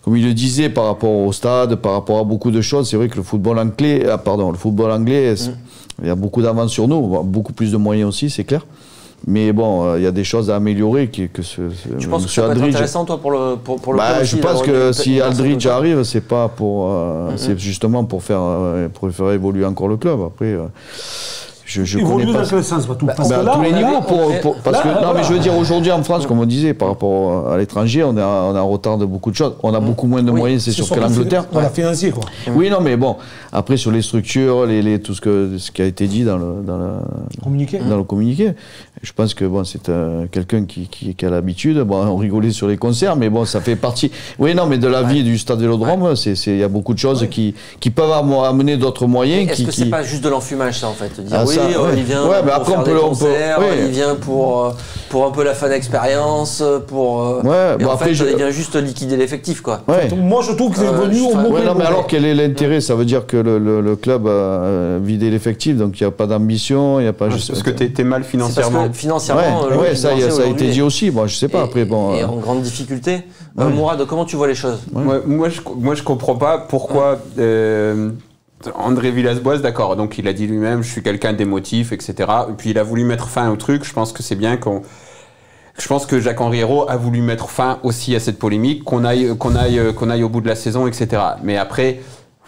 il le disait, par rapport au stade, par rapport à beaucoup de choses. C'est vrai que le football anglais, il y a beaucoup d'avance sur nous, beaucoup plus de moyens aussi, c'est clair. Mais bon, il y a des choses à améliorer. Tu penses que ça peut être intéressant, toi, pour le club Je pense que si Aldridge arrive, c'est pas pour... c'est justement pour faire évoluer encore le club. Après... évoluer dans quel sens? Parce que là, tous les niveaux. Non, mais je veux dire, aujourd'hui en France, comme on disait, par rapport à l'étranger, on est en retard de beaucoup de choses. On a beaucoup moins de moyens, c'est sûr, que l'Angleterre. On a financier, quoi. Oui, non, mais bon, après, sur les structures, tout ce qui a été dit dans le communiqué, je pense que bon, c'est quelqu'un qui a l'habitude. Bon, on rigolait sur les concerts, mais bon, ça fait partie. Oui, non, mais de la vie du Stade Vélodrome, il y a beaucoup de choses qui peuvent amener d'autres moyens. Est-ce que c'est pas juste de l'enfumage, ça, en fait? Dire il vient pour après, faire des concerts, il vient pour un peu la fan expérience, et en fait, il vient juste liquider l'effectif, quoi. Moi, je trouve qu'il est venu au moment. Mais alors, quel est l'intérêt? Ça veut dire que le club a vidé l'effectif, donc il n'y a pas d'ambition, il n'y a pas... Parce que tu es mal financièrement. Financièrement, ça a été dit aussi. Bon, je sais pas. Après, bon. Et en grande difficulté. Mourad, comment tu vois les choses? Moi, je comprends pas pourquoi. André Villas-Boas, d'accord. Donc, il a dit lui-même, je suis quelqu'un d'émotif, etc. Et puis, il a voulu mettre fin au truc. Je pense que c'est bien Je pense que Jacques-Henri Hérault a voulu mettre fin aussi à cette polémique, qu'on aille au bout de la saison, etc. Mais après.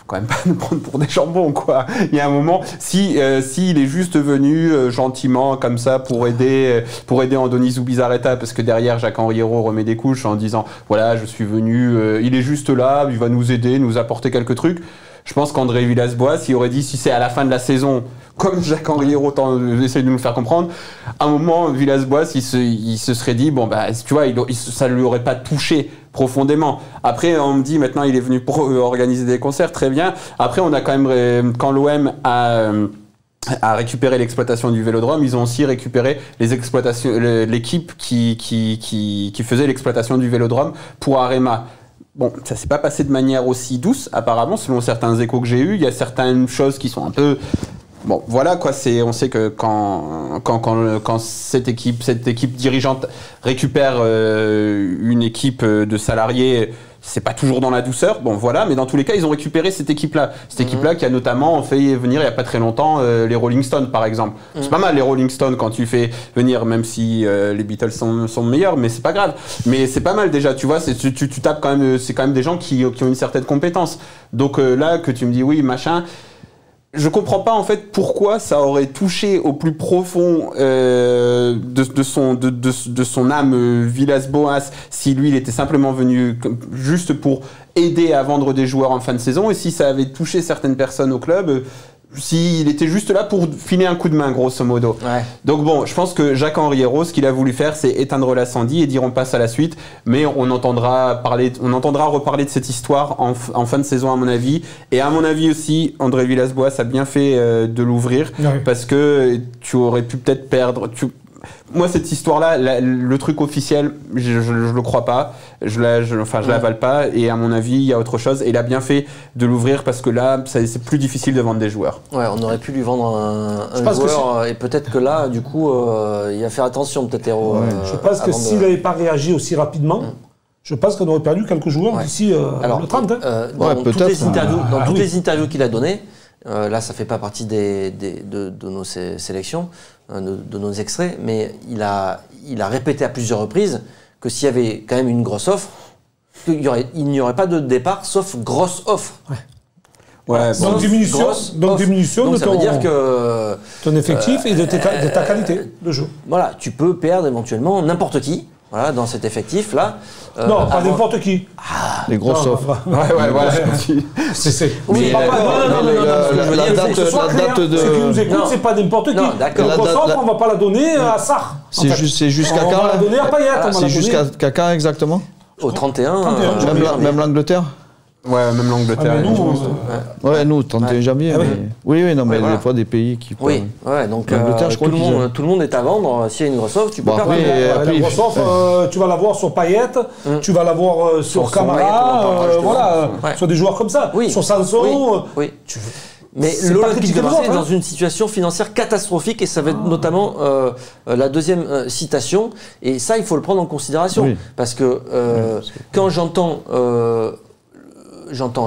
Quand même pas nous prendre pour des jambons, quoi. Il y a un moment, s'il est juste venu gentiment comme ça pour aider Andoni Zubizarreta, parce que derrière Jacques-Henri Hérault remet des couches en disant voilà, je suis venu, il est juste là, il va nous aider, nous apporter quelques trucs. Je pense qu'André Villas-Boas, il aurait dit si c'est à la fin de la saison, comme Jacques-Henri Hérault essaie de nous le faire comprendre, à un moment, Villas-Boas, il se serait dit, bon, bah, tu vois, ça ne lui aurait pas touché profondément. Après, on me dit, maintenant, il est venu pour organiser des concerts, très bien. Après, on a quand même, quand l'OM a récupéré l'exploitation du Vélodrome, ils ont aussi récupéré l'équipe qui faisait l'exploitation du Vélodrome pour Arema. Bon, ça s'est pas passé de manière aussi douce, apparemment, selon certains échos que j'ai eus. Il y a certaines choses qui sont un peu... Bon, voilà quoi, on sait que quand cette équipe dirigeante récupère une équipe de salariés, c'est pas toujours dans la douceur. Bon, voilà, mais dans tous les cas, ils ont récupéré cette équipe-là. Cette équipe-là qui a notamment fait venir il y a pas très longtemps les Rolling Stones, par exemple. C'est pas mal les Rolling Stones quand tu fais venir, même si les Beatles sont meilleurs, mais c'est pas grave. Mais c'est pas mal déjà, tu vois. Tu tapes quand même, c'est quand même des gens qui ont une certaine compétence. Donc là, que tu me dis oui, machin. Je comprends pas en fait pourquoi ça aurait touché au plus profond de son âme Villas-Boas si lui il était simplement venu juste pour aider à vendre des joueurs en fin de saison, et si ça avait touché certaines personnes au club, s'il était juste là pour filer un coup de main grosso modo. Ouais. Donc bon, je pense que Jacques-Henri Hérault, ce qu'il a voulu faire, c'est éteindre l'incendie et dire on passe à la suite, mais on entendra reparler de cette histoire en fin de saison à mon avis, et à mon avis aussi André Villas-Boas a bien fait de l'ouvrir, parce que tu aurais pu peut-être perdre... Moi, cette histoire-là, le truc officiel, je le crois pas. Je l'avale pas. Et à mon avis, il y a autre chose. Et il a bien fait de l'ouvrir parce que là, c'est plus difficile de vendre des joueurs. Ouais, on aurait pu lui vendre un joueur. Et peut-être que là, du coup, il va faire attention, peut-être Hérault. Je pense que s'il n'avait pas réagi aussi rapidement, je pense qu'on aurait perdu quelques joueurs d'ici le 30. Dans toutes les interviews qu'il a données, là, ça fait pas partie de nos sélections, de nos extraits, mais il a répété à plusieurs reprises que s'il y avait quand même une grosse offre, il n'y aurait pas de départ sauf grosse offre. Ouais, donc diminution de ton effectif et de ta qualité de jeu. Voilà, tu peux perdre éventuellement n'importe qui. voilà, dans cet effectif-là. Non, pas n'importe qui. Les grosses offres. Voilà. Oui, la date de... Ceux qui nous écoutent, c'est pas n'importe qui. Non, d'accord. Les grosses offres, on va pas la donner à Sarr. C'est jusqu'à quand? On va la donner à Payet. C'est jusqu'à quand exactement? Au 31. Même l'Angleterre? Ouais, même l'Angleterre. Ouais, nous, 31 janvier. Oui, non, mais des fois, des pays qui... Oui, ouais, donc je crois tout le monde est à vendre. S'il y a une grosse offre, tu peux perdre. La grosse offre, tu vas la voir sur Payet, tu vas la voir sur Camara, voilà, sur des joueurs comme ça. Sur Sanson. Oui. Mais l'Olympique de Marseille est dans une situation financière catastrophique et ça va être notamment la deuxième citation. Et ça, il faut le prendre en considération. Parce que quand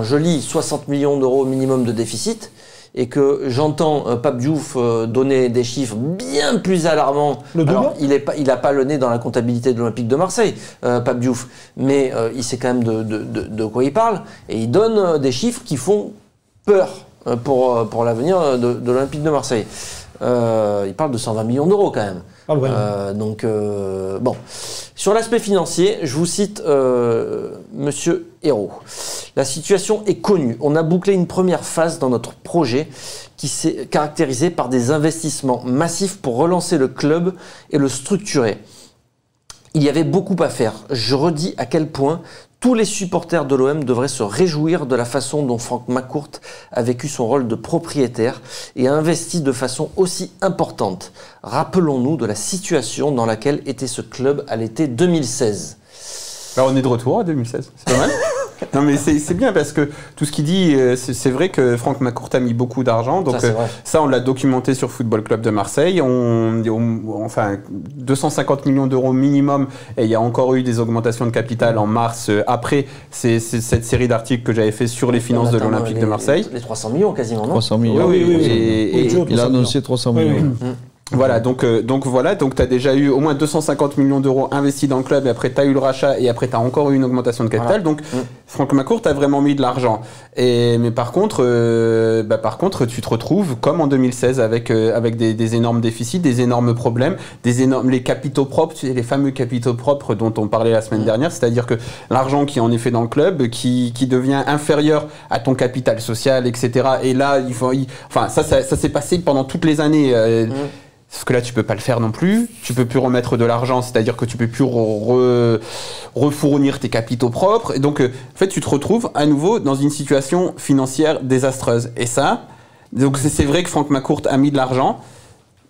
je lis 60 millions d'euros minimum de déficit et que j'entends Pape Diouf donner des chiffres bien plus alarmants. Alors, il n'a pas le nez dans la comptabilité de l'Olympique de Marseille, Pape Diouf, mais il sait quand même de quoi il parle et il donne des chiffres qui font peur pour l'avenir de l'Olympique de Marseille. Il parle de 120 millions d'euros quand même. Donc, bon. Sur l'aspect financier, je vous cite Monsieur Hérault. La situation est connue. On a bouclé une première phase dans notre projet qui s'est caractérisée par des investissements massifs pour relancer le club et le structurer. Il y avait beaucoup à faire. Je redis à quel point tous les supporters de l'OM devraient se réjouir de la façon dont Franck McCourt a vécu son rôle de propriétaire et a investi de façon aussi importante. Rappelons-nous de la situation dans laquelle était ce club à l'été 2016. Alors on est de retour à 2016, c'est pas mal. Non mais c'est bien parce que tout ce qu'il dit, c'est vrai que Franck McCourt a mis beaucoup d'argent, donc ça on l'a documenté sur Football Club de Marseille, enfin 250 millions d'euros minimum, et il y a encore eu des augmentations de capital en mars, après c'est cette série d'articles que j'avais fait sur les finances de l'Olympique de Marseille. Les 300 millions quasiment, non? 300 millions, et il a annoncé 300 millions. Voilà, donc tu as déjà eu au moins 250 millions d'euros investis dans le club, et après tu as eu le rachat, et après tu as encore eu une augmentation de capital. Donc Franck McCourt a vraiment mis de l'argent. Mais par contre, tu te retrouves comme en 2016 avec des énormes déficits, des énormes problèmes, les capitaux propres, tu sais, les fameux capitaux propres dont on parlait la semaine dernière, c'est-à-dire que l'argent qui est en effet dans le club, qui devient inférieur à ton capital social, etc. Et là, ça s'est passé pendant toutes les années. Sauf que là, tu peux pas le faire non plus. Tu peux plus remettre de l'argent, c'est-à-dire que tu peux plus refournir tes capitaux propres. Et donc, en fait, tu te retrouves à nouveau dans une situation financière désastreuse. Et ça, donc c'est vrai que Franck McCourt a mis de l'argent,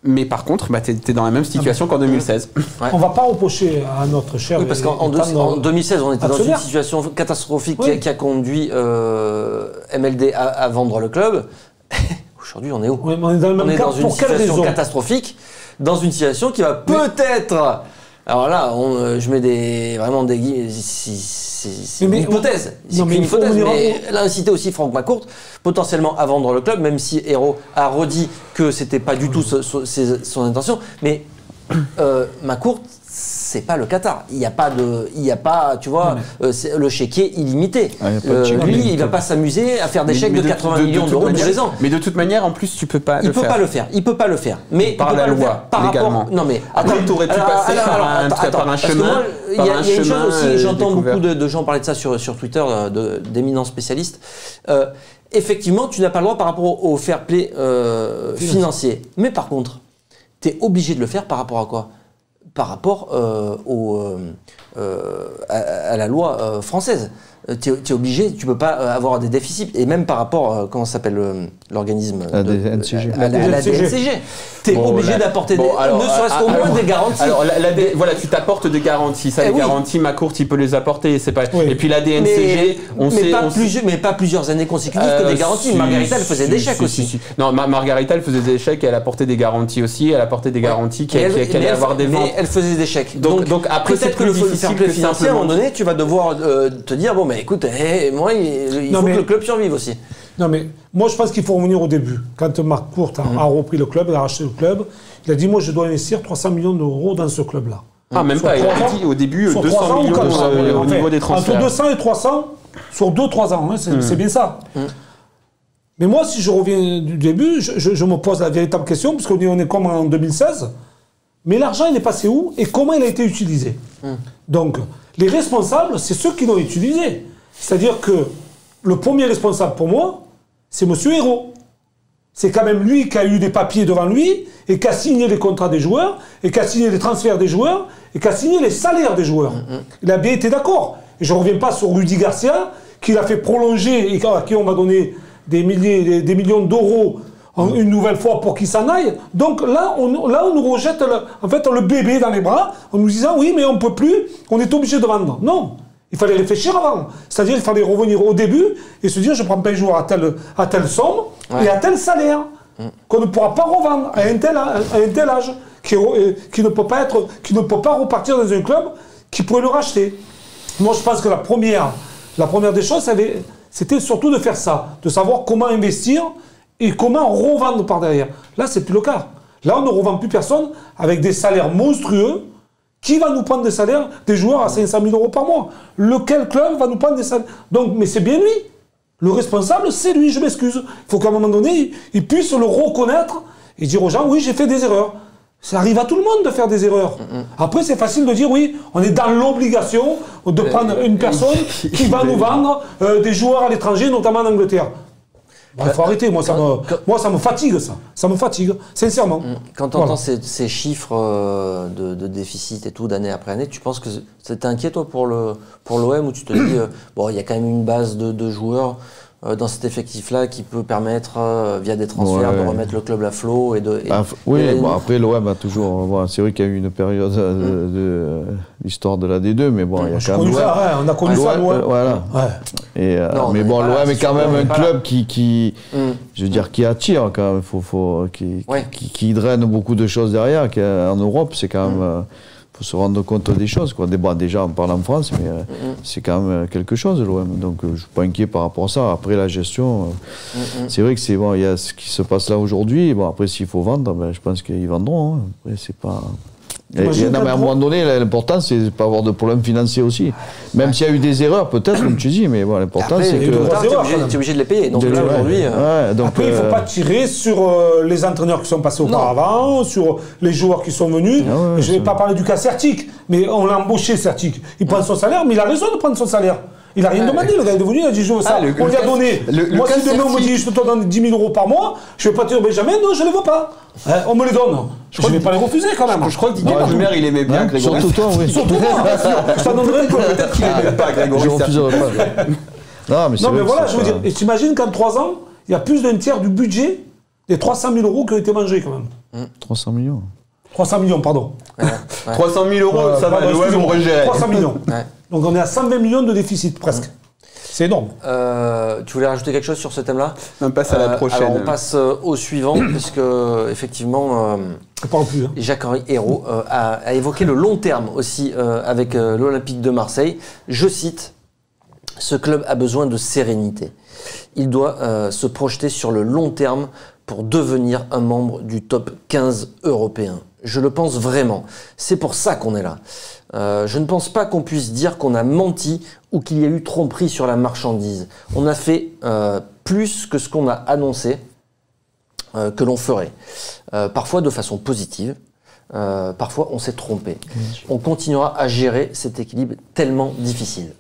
mais par contre, t'es dans la même situation qu'en 2016. Ouais. On va pas reprocher à notre cher... Oui, parce qu'en 2016, on était dans une situation catastrophique qui a conduit MLD à vendre le club. Aujourd'hui, on est où? On est dans le même cas. Dans une situation catastrophique, dans une situation qui va peut-être... Alors là, je mets vraiment des guillemets. C'est une hypothèse. C'est une hypothèse. Mais elle a incité aussi Franck McCourt potentiellement à vendre le club, même si Hérault a redit que c'était pas du tout son intention. Mais McCourt, c'est pas le Qatar. Il y a pas, tu vois, le chéquier illimité. Lui, il va pas s'amuser à faire des chèques de 80 millions d'euros tous les ans. Mais de toute manière, en plus, tu peux pas le faire. Il peut pas le faire. Mais par la loi, légalement. Non mais après, tu aurais pu passer par un chemin. Il y a une chose aussi, j'entends beaucoup de gens parler de ça sur Twitter, d'éminents spécialistes. Effectivement, tu n'as pas le droit par rapport au fair play financier. Mais par contre, tu es obligé de le faire par rapport à quoi? Par rapport à la loi française. Tu es obligé, tu peux pas avoir des déficits. Et même par rapport, comment s'appelle l'organisme à la DNCG. Tu es obligé d'apporter ne serait-ce qu'au moins des garanties. Alors, voilà, tu t'apportes des garanties. Ça, les garanties, McCourt, il peut les apporter. C'est pas... Et puis la DNCG, mais pas plusieurs années consécutives que des garanties. Margarita, elle faisait des chèques aussi. Non, Margarita, elle faisait des chèques et elle apportait des garanties aussi. Elle apportait des garanties qu'elle allait avoir des ventes. Mais elle faisait des chèques. Donc après, peut-être que le fair play financier, à un moment donné, tu vas devoir te dire, bon, mais écoute, moi, il faut que le club survive aussi. Non, mais moi, je pense qu'il faut revenir au début. Quand McCourt a repris le club, il a racheté le club, il a dit, moi, je dois investir 300 millions d'euros dans ce club-là. Même pas, il a dit au début 200 millions au niveau des transferts. Entre 200 et 300 sur 2-3 ans, c'est bien ça. Mais moi, si je reviens du début, je me pose la véritable question, parce qu'on est comme en 2016, mais l'argent, il est passé où et comment il a été utilisé? Donc, les responsables, c'est ceux qui l'ont utilisé. C'est-à-dire que le premier responsable pour moi, c'est M. Hérault. C'est quand même lui qui a eu des papiers devant lui et qui a signé les contrats des joueurs et qui a signé les transferts des joueurs et qui a signé les salaires des joueurs. Il a bien été d'accord. Et je ne reviens pas sur Rudy Garcia, qui l'a fait prolonger et à qui on va donner des millions d'euros une nouvelle fois pour qu'il s'en aille. Donc là, on nous rejette le bébé dans les bras en nous disant oui, mais on ne peut plus, on est obligé de vendre. Non, il fallait réfléchir avant. C'est-à-dire qu'il fallait revenir au début et se dire je ne prends pas un joueur à telle somme et à tel salaire qu'on ne pourra pas revendre à un tel âge qui ne peut pas repartir dans un club qui pourrait le racheter. Moi, je pense que la première des choses, c'était surtout de faire ça, de savoir comment investir et comment revendre par derrière. Là, c'est plus le cas. Là, on ne revend plus personne avec des salaires monstrueux. Qui va nous prendre des salaires des joueurs à 500 000 euros par mois? Lequel club va nous prendre des salaires? Donc, mais c'est bien lui. Le responsable, c'est lui, je m'excuse. Il faut qu'à un moment donné, il puisse le reconnaître et dire aux gens, oui, j'ai fait des erreurs. Ça arrive à tout le monde de faire des erreurs. Après, c'est facile de dire, oui, on est dans l'obligation de prendre une personne qui va nous vendre des joueurs à l'étranger, notamment en Angleterre. Il faut arrêter, moi ça me fatigue ça. Ça me fatigue, sincèrement. Quand tu entends ces chiffres de déficit et tout, d'année après année, tu penses que ça t'inquiète toi pour l'OM, où tu te dis, bon, il y a quand même une base de joueurs dans cet effectif-là qui peut permettre, via des transferts, de remettre le club à flot après l'OM a toujours... c'est vrai qu'il y a eu une période de l'histoire de la D2, mais bon, il y a quand même... on a connu ça, l'OM. Voilà. Ouais. Et, mais bon, l'OM est quand même un club qui je veux dire, qui attire quand même, qui draine beaucoup de choses derrière, en Europe, c'est quand même... faut se rendre compte des choses, quoi. Déjà, on parle en France, mais c'est quand même quelque chose, l'OM. Donc, je ne suis pas inquiet par rapport à ça. Après, la gestion, c'est vrai que c'est bon, il y a ce qui se passe là aujourd'hui. Bon, après, s'il faut vendre, je pense qu'ils vendront. Hein. Après, c'est pas... mais à un moment donné, l'important, c'est de ne pas avoir de problème financier aussi. Même s'il y a eu des erreurs, peut-être, comme tu dis, mais bon, l'important, c'est que... Tu es obligé de les payer. Donc là, aujourd'hui... Après, il ne faut pas tirer sur les entraîneurs qui sont passés auparavant, sur les joueurs qui sont venus. Je ne vais pas parler du cas Sertic, mais on l'a embauché, Sertic. Il prend son salaire, mais il a raison de prendre son salaire. Il n'a rien demandé, le gars est devenu, il a dit je veux ça. On lui a donné. Moi, si demain on me dit je te donne 10 000 euros par mois, je ne vais pas dire Benjamin, non, je ne les veux pas. On me les donne. Je ne vais pas les refuser quand même. Je crois que Didier Marmer, il aimait bien Grégory. Surtout toi, oui. Surtout moi, bien sûr. Je t'en donnerai peut-être qu'il n'aimait pas Grégory. Je refuserai pas. Non, mais voilà, je veux dire. Et t'imagines qu'en 3 ans, il y a plus d'un tiers du budget des 300 000 euros qui ont été mangés quand même. 300 millions. 300 millions, pardon. 300 000 euros, ça va, l'OM, on regère. 300 millions. Donc on est à 120 millions de déficit, presque. C'est énorme. Tu voulais rajouter quelque chose sur ce thème-là? On passe à la prochaine. Alors on passe au suivant, puisque effectivement, Jacques-Henri Hérault a évoqué le long terme aussi avec l'Olympique de Marseille. Je cite, « Ce club a besoin de sérénité. Il doit se projeter sur le long terme pour devenir un membre du top 15 européen. Je le pense vraiment. C'est pour ça qu'on est là. Je ne pense pas qu'on puisse dire qu'on a menti ou qu'il y a eu tromperie sur la marchandise. On a fait plus que ce qu'on a annoncé que l'on ferait. Parfois de façon positive, parfois on s'est trompé. On continuera à gérer cet équilibre tellement difficile. »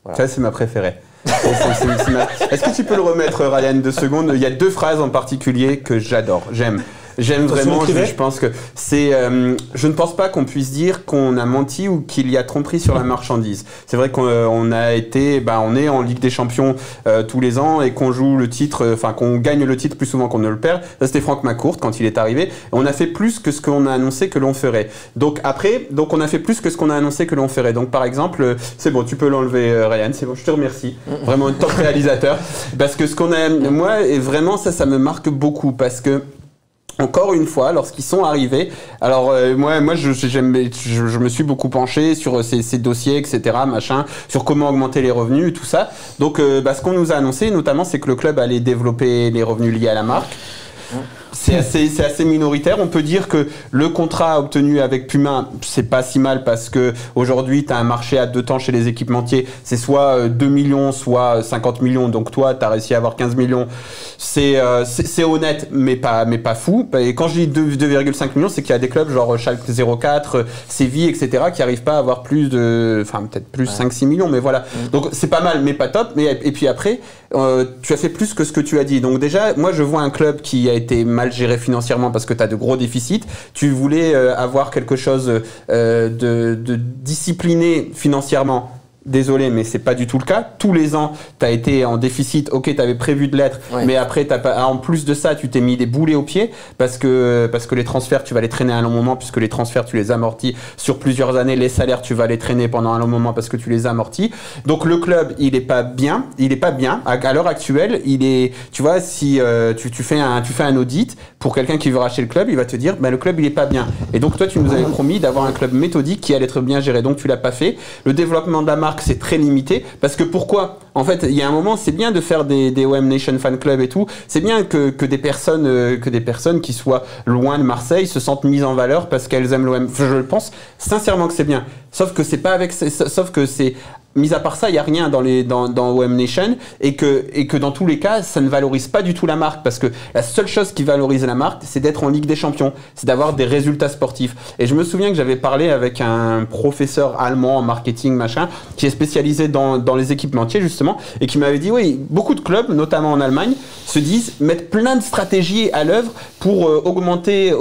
Voilà. Ça, c'est ma préférée. Est-ce que tu peux le remettre, Ryan, 2 secondes? Il y a 2 phrases en particulier que j'adore. J'aime vraiment, je pense que c'est... je ne pense pas qu'on puisse dire qu'on a menti ou qu'il y a tromperie sur la marchandise. C'est vrai qu'on a été... on est en Ligue des Champions tous les ans et qu'on joue le titre... qu'on gagne le titre plus souvent qu'on ne le perd. Ça, c'était Franck McCourt quand il est arrivé. On a fait plus que ce qu'on a annoncé que l'on ferait. Donc on a fait plus que ce qu'on a annoncé que l'on ferait. Donc par exemple, c'est bon, tu peux l'enlever, Ryan. C'est bon, je te remercie. Vraiment un top réalisateur. Parce que ce qu'on a... Moi, et vraiment, ça me marque beaucoup parce que encore une fois, lorsqu'ils sont arrivés, alors moi je me suis beaucoup penché sur ces dossiers, etc., sur comment augmenter les revenus et tout ça. Donc ce qu'on nous a annoncé notamment, c'est que le club allait développer les revenus liés à la marque. C'est assez minoritaire. On peut dire que le contrat obtenu avec Puma, c'est pas si mal parce que aujourd'hui, tu as un marché à 2 temps chez les équipementiers. C'est soit 2 millions, soit 50 millions. Donc toi, tu as réussi à avoir 15 millions. c'est honnête, mais pas fou. Et quand je dis 2,5 millions, c'est qu'il y a des clubs genre Schalke 04, Séville, etc., qui n'arrivent pas à avoir plus de, enfin peut-être plus 5-6 millions, mais voilà. Donc c'est pas mal, mais pas top. Et puis après, tu as fait plus que ce que tu as dit. Donc déjà, moi je vois un club qui a été mal géré financièrement parce que tu as de gros déficits. Tu voulais avoir quelque chose de discipliné financièrement. Désolé, mais c'est pas du tout le cas. Tous les ans, t'as été en déficit. Ok, t'avais prévu de l'être, mais après, en plus de ça, tu t'es mis des boulets aux pieds parce que les transferts, tu vas les traîner à un long moment puisque les transferts, tu les amortis sur plusieurs années. Les salaires, tu vas les traîner pendant un long moment parce que tu les amortis. Donc le club, il est pas bien. Il est pas bien à l'heure actuelle. Tu vois, si tu fais un audit pour quelqu'un qui veut racheter le club, il va te dire, le club, il est pas bien. Et donc toi, tu nous avais promis d'avoir un club méthodique qui allait être bien géré. Donc tu l'as pas fait. Le développement de la marque, c'est très limité parce que pourquoi? En fait, il y a un moment, c'est bien de faire des OM Nation Fan Club et tout. C'est bien que des personnes qui soient loin de Marseille se sentent mises en valeur parce qu'elles aiment l'OM. Je pense sincèrement que c'est bien. Sauf que c'est mis à part ça, il n'y a rien dans OM Nation et que dans tous les cas, ça ne valorise pas du tout la marque parce que la seule chose qui valorise la marque, c'est d'être en Ligue des Champions, c'est d'avoir des résultats sportifs. Et je me souviens que j'avais parlé avec un professeur allemand en marketing, machin, qui est spécialisé dans les équipementiers justement et qui m'avait dit, oui, beaucoup de clubs, notamment en Allemagne, se disent mettre plein de stratégies à l'œuvre pour augmenter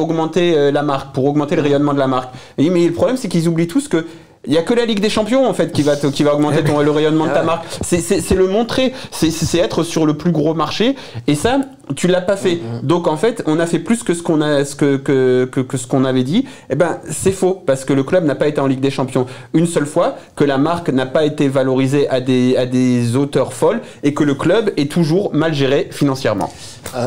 la marque, pour augmenter le rayonnement de la marque. Et, mais le problème, c'est qu'ils oublient tous que il y a que la Ligue des Champions en fait qui va augmenter le rayonnement de ta marque. C'est le montrer, c'est être sur le plus gros marché et ça tu l'as pas fait. Donc en fait, on a fait plus que ce qu'on avait dit. Eh ben c'est faux parce que le club n'a pas été en Ligue des Champions une seule fois, que la marque n'a pas été valorisée à des hauteurs folles et que le club est toujours mal géré financièrement.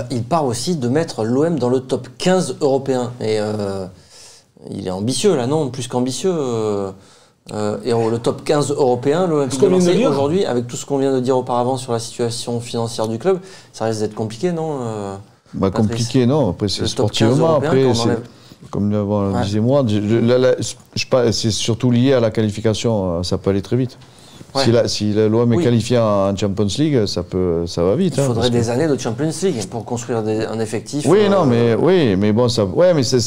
Il part aussi de mettre l'OM dans le top 15 européen et il est ambitieux là, non? Plus qu'ambitieux. Et le top 15 européen, l'Olympique de Marseille, aujourd'hui, avec tout ce qu'on vient de dire auparavant sur la situation financière du club, ça risque d'être compliqué, non compliqué, non. Après, c'est sportivement. Après, comme disait moi, c'est surtout lié à la qualification. Ça peut aller très vite. Ouais. Si l'OM est qualifié en Champions League, ça va vite. Il faudrait des années de Champions League pour construire un effectif. Oui, mais bon,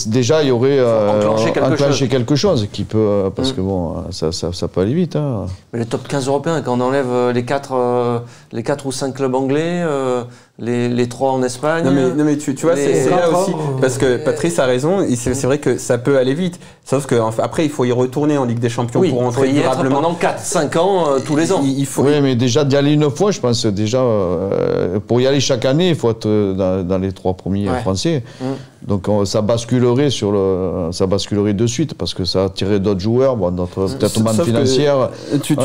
déjà il y aurait enclenché quelque chose qui peut, parce que bon, ça peut aller vite. Hein. Mais le top 15 européen, quand on enlève les 4 ou 5 clubs anglais, les 3 en Espagne. Non mais tu vois, c'est là aussi parce que Patrice a raison. C'est vrai que ça peut aller vite. Sauf que après, il faut y retourner en Ligue des Champions pour entrer durablement. Pendant 4-5 ans, tous les ans. Oui, mais déjà d'y aller une fois, je pense déjà pour y aller chaque année, il faut être dans les 3 premiers français. Donc ça basculerait de suite parce que ça attirerait d'autres joueurs, peut-être manne financière.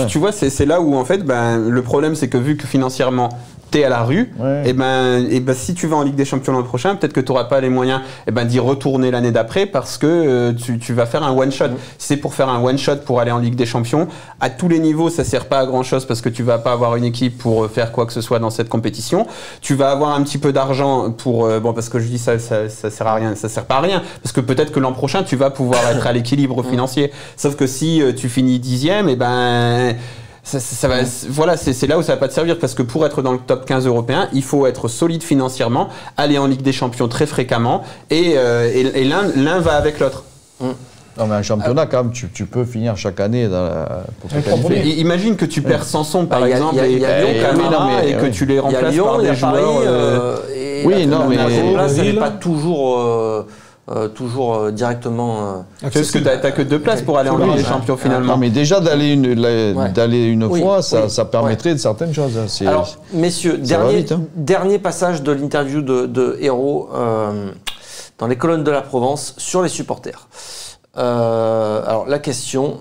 Tu vois, c'est là où en fait, le problème c'est que vu que financièrement t'es à la rue, et ben si tu vas en Ligue des Champions l'an prochain, peut-être que tu n'auras pas les moyens d'y retourner l'année d'après parce que tu vas faire un one shot. Si c'est pour faire un one shot pour aller en Ligue des Champions, à tous les niveaux ça sert pas à grand chose parce que tu vas pas avoir une équipe pour faire quoi que ce soit dans cette compétition. Tu vas avoir un petit peu d'argent pour parce que je dis ça sert à rien, ça sert pas à rien parce que peut-être que l'an prochain tu vas pouvoir être à l'équilibre financier. Sauf que si tu finis 10e, ça va, voilà, c'est là où ça va pas te servir parce que pour être dans le top 15 européen, il faut être solide financièrement, aller en Ligue des Champions très fréquemment et l'un va avec l'autre. Non mais un championnat quand même, tu peux finir chaque année pour te qualifier. Imagine que tu perds Sanson par exemple et que tu les remplaces par des joueurs. Oui, non mais ça n'est pas toujours directement. Parce que t'as que 2 places pour aller en Ligue des Champions finalement. Non mais déjà d'aller une fois, ça permettrait de certaines choses. Alors messieurs, dernier passage de l'interview de Hérault dans les colonnes de la Provence sur les supporters. Alors la question,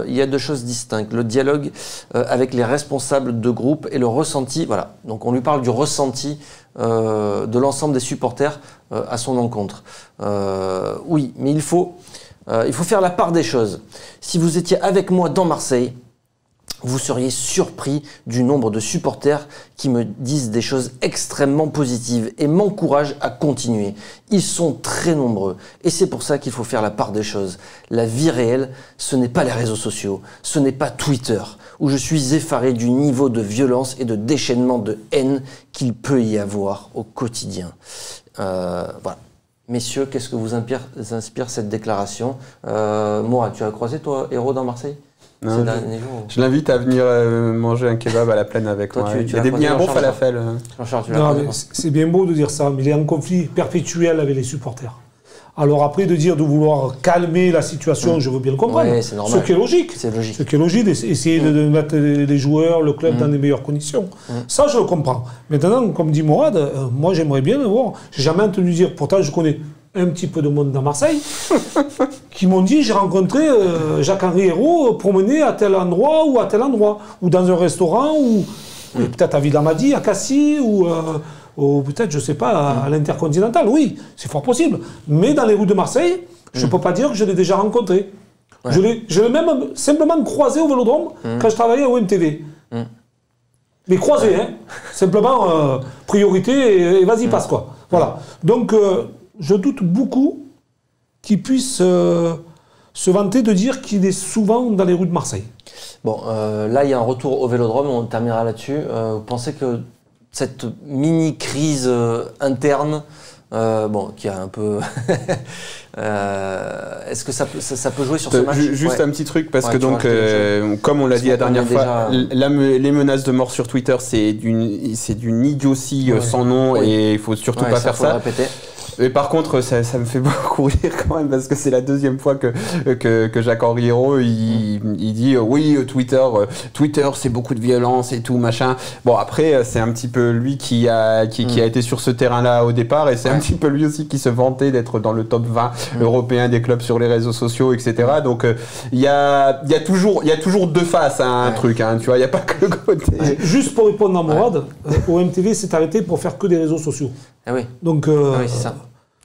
il y a 2 choses distinctes, le dialogue avec les responsables de groupe et le ressenti, voilà, donc on lui parle du ressenti de l'ensemble des supporters à son encontre. Oui, mais il faut faire la part des choses. Si vous étiez avec moi dans Marseille, vous seriez surpris du nombre de supporters qui me disent des choses extrêmement positives et m'encouragent à continuer. Ils sont très nombreux et c'est pour ça qu'il faut faire la part des choses. La vie réelle, ce n'est pas les réseaux sociaux, ce n'est pas Twitter où je suis effaré du niveau de violence et de déchaînement de haine qu'il peut y avoir au quotidien. Voilà. Messieurs, qu'est-ce que vous inspire cette déclaration? Moi, tu as croisé, toi, Héros dans Marseille? Non, je l'invite à venir manger un kebab à la Plaine avec toi. Il y a un bon falafel. C'est bien beau de dire ça, mais il est en conflit perpétuel avec les supporters. Alors après, de dire de vouloir calmer la situation, je veux bien le comprendre. Ouais, c'est normal. Ce qui est logique. C'est logique. Ce qui est logique, d'essayer de mettre les joueurs, le club dans les meilleures conditions. Ça, je le comprends. Maintenant, comme dit Mourad, moi, j'aimerais bien le voir. J'ai jamais entendu dire, pourtant, je connais un petit peu de monde dans Marseille, qui m'ont dit, j'ai rencontré Jacques-Henri Hérault promener à tel endroit, ou dans un restaurant, ou peut-être à Villamadi, à Cassis, ou peut-être, je ne sais pas, à l'Intercontinental. Oui, c'est fort possible. Mais dans les rues de Marseille, je ne peux pas dire que je l'ai déjà rencontré. Ouais. Je l'ai même simplement croisé au Vélodrome quand je travaillais au MTV. Mais croisé, hein. Simplement, priorité, et vas-y, passe, quoi. Voilà. Donc, je doute beaucoup qu'il puisse se vanter de dire qu'il est souvent dans les rues de Marseille. Bon, là, il y a un retour au Vélodrome, on terminera là-dessus. Vous pensez que cette mini-crise interne, qui a un peu... est-ce que ça peut jouer sur ce match? Juste un petit truc, parce que donc, comme on l'a dit la dernière fois, les menaces de mort sur Twitter, c'est d'une idiotie sans nom, et il faut surtout pas faire ça. Mais par contre, ça me fait beaucoup rire quand même, parce que c'est la deuxième fois que Jacques-Henri Hérault, il dit oui, Twitter c'est beaucoup de violence et tout, machin. Bon, après, c'est un petit peu lui qui a été sur ce terrain-là au départ, et c'est un petit peu lui aussi qui se vantait d'être dans le top 20 européen des clubs sur les réseaux sociaux, etc. Donc, il y a toujours deux faces à un truc, hein, tu vois, il n'y a pas que le côté... Juste pour répondre à Mourad, au MTV s'est arrêté pour faire que des réseaux sociaux. Ah oui. Donc, oui, c'est ça.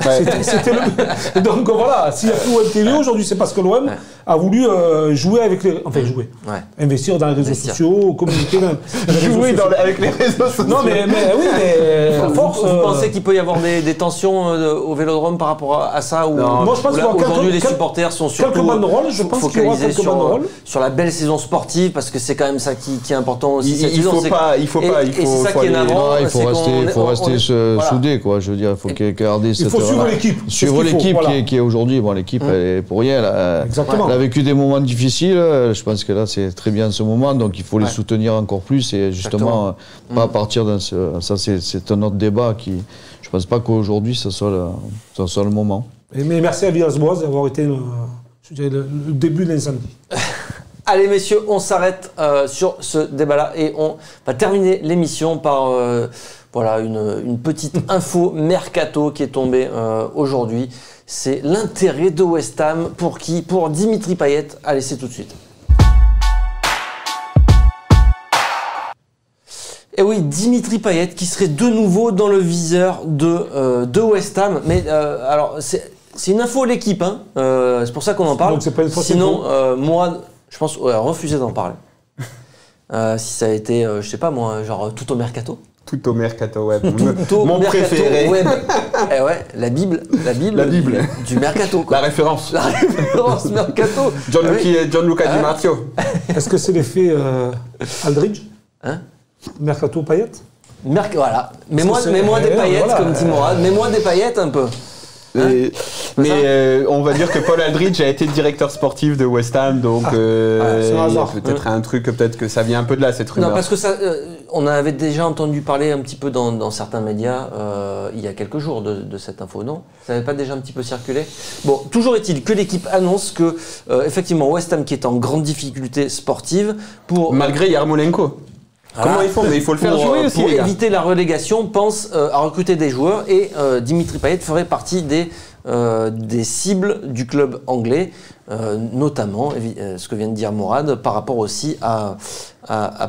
C'était Donc voilà, s'il y a plus au MTV aujourd'hui, c'est parce que l'OM a voulu jouer avec les... Enfin, jouer. Investir dans les réseaux sociaux, communiquer dans les réseaux jouer sociaux. avec les réseaux sociaux. Non, mais oui, mais à force... Vous pensez qu'il peut y avoir des tensions au Vélodrome par rapport à ça, ou moi, je pense aujourd'hui les supporters sont surtout focalisés sur la belle saison sportive, parce que c'est quand même ça qui est important aussi. Il faut pas... Et c'est ça qui est navrant. Il faut rester soudé, quoi. Je veux dire, il faut garder cette... Suivre l'équipe qui est aujourd'hui, bon, l'équipe elle est pour rien, elle a vécu des moments difficiles, je pense que là c'est très bien ce moment, donc il faut les soutenir encore plus et justement pas partir dans ça c'est un autre débat qui, je pense pas qu'aujourd'hui ça soit le moment. Mais merci à Villas-Boas d'avoir été le début de l'incendie. Allez messieurs, on s'arrête sur ce débat-là et on va terminer l'émission par... Voilà, une petite info mercato qui est tombée aujourd'hui. C'est l'intérêt de West Ham pour qui? Pour Dimitri Payet. Allez, c'est tout de suite. Et oui, Dimitri Payet qui serait de nouveau dans le viseur de West Ham. Mais alors, c'est une info à l'équipe, hein. C'est pour ça qu'on en parle. Donc c'est pas une fausse Sinon, moi, je pense refuser d'en parler. Si ça a été, je sais pas moi, genre tout au mercato. Tout au mercato web. Mon mercato préféré. Web. La Bible du mercato. Quoi. La référence mercato. Gianluca Di Marzio. Est-ce que c'est l'effet Aldridge? Mercato Payet? Voilà. Mets-moi des paillettes, comme dit Mourad. Mets-moi des paillettes un peu. Mais on va dire que Paul Aldridge a été directeur sportif de West Ham, donc peut-être un truc, peut-être que ça vient un peu de là, cette rumeur. Non, parce que ça, on avait déjà entendu parler un petit peu dans certains médias il y a quelques jours de cette info, non? Ça n'avait pas déjà un petit peu circulé? Bon, toujours est-il que l'équipe annonce que effectivement West Ham qui est en grande difficulté sportive malgré Yarmolenko. Comment ils font? Mais il faut le faire jouer aussi. Pour éviter la relégation, pense à recruter des joueurs et Dimitri Payet ferait partie des cibles du club anglais, notamment ce que vient de dire Mourad par rapport aussi à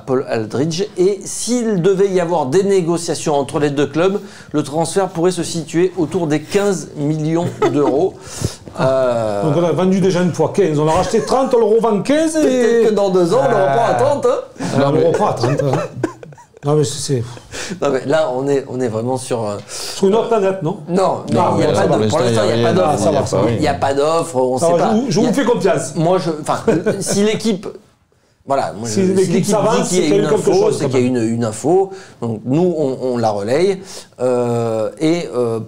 Paul Aldridge. Et s'il devait y avoir des négociations entre les deux clubs, le transfert pourrait se situer autour des 15 millions d'euros. Donc on a vendu déjà une fois 15, on a racheté 30, on le revend 15 et... Peut-être que dans 2 ans, on le reprend à 30. On le reprend à 30. Non mais c'est... Non mais là, on est vraiment sur une autre planète, non? Non, mais pour l'instant, il n'y a pas d'offre. Il n'y a pas d'offre, on ne sait pas. Je vous fais confiance. Moi, si l'équipe Voilà, si l'équipe s'avance, c'est qu'il y a quelque chose, c'est qu'il y a une info. Donc nous, on la relaye.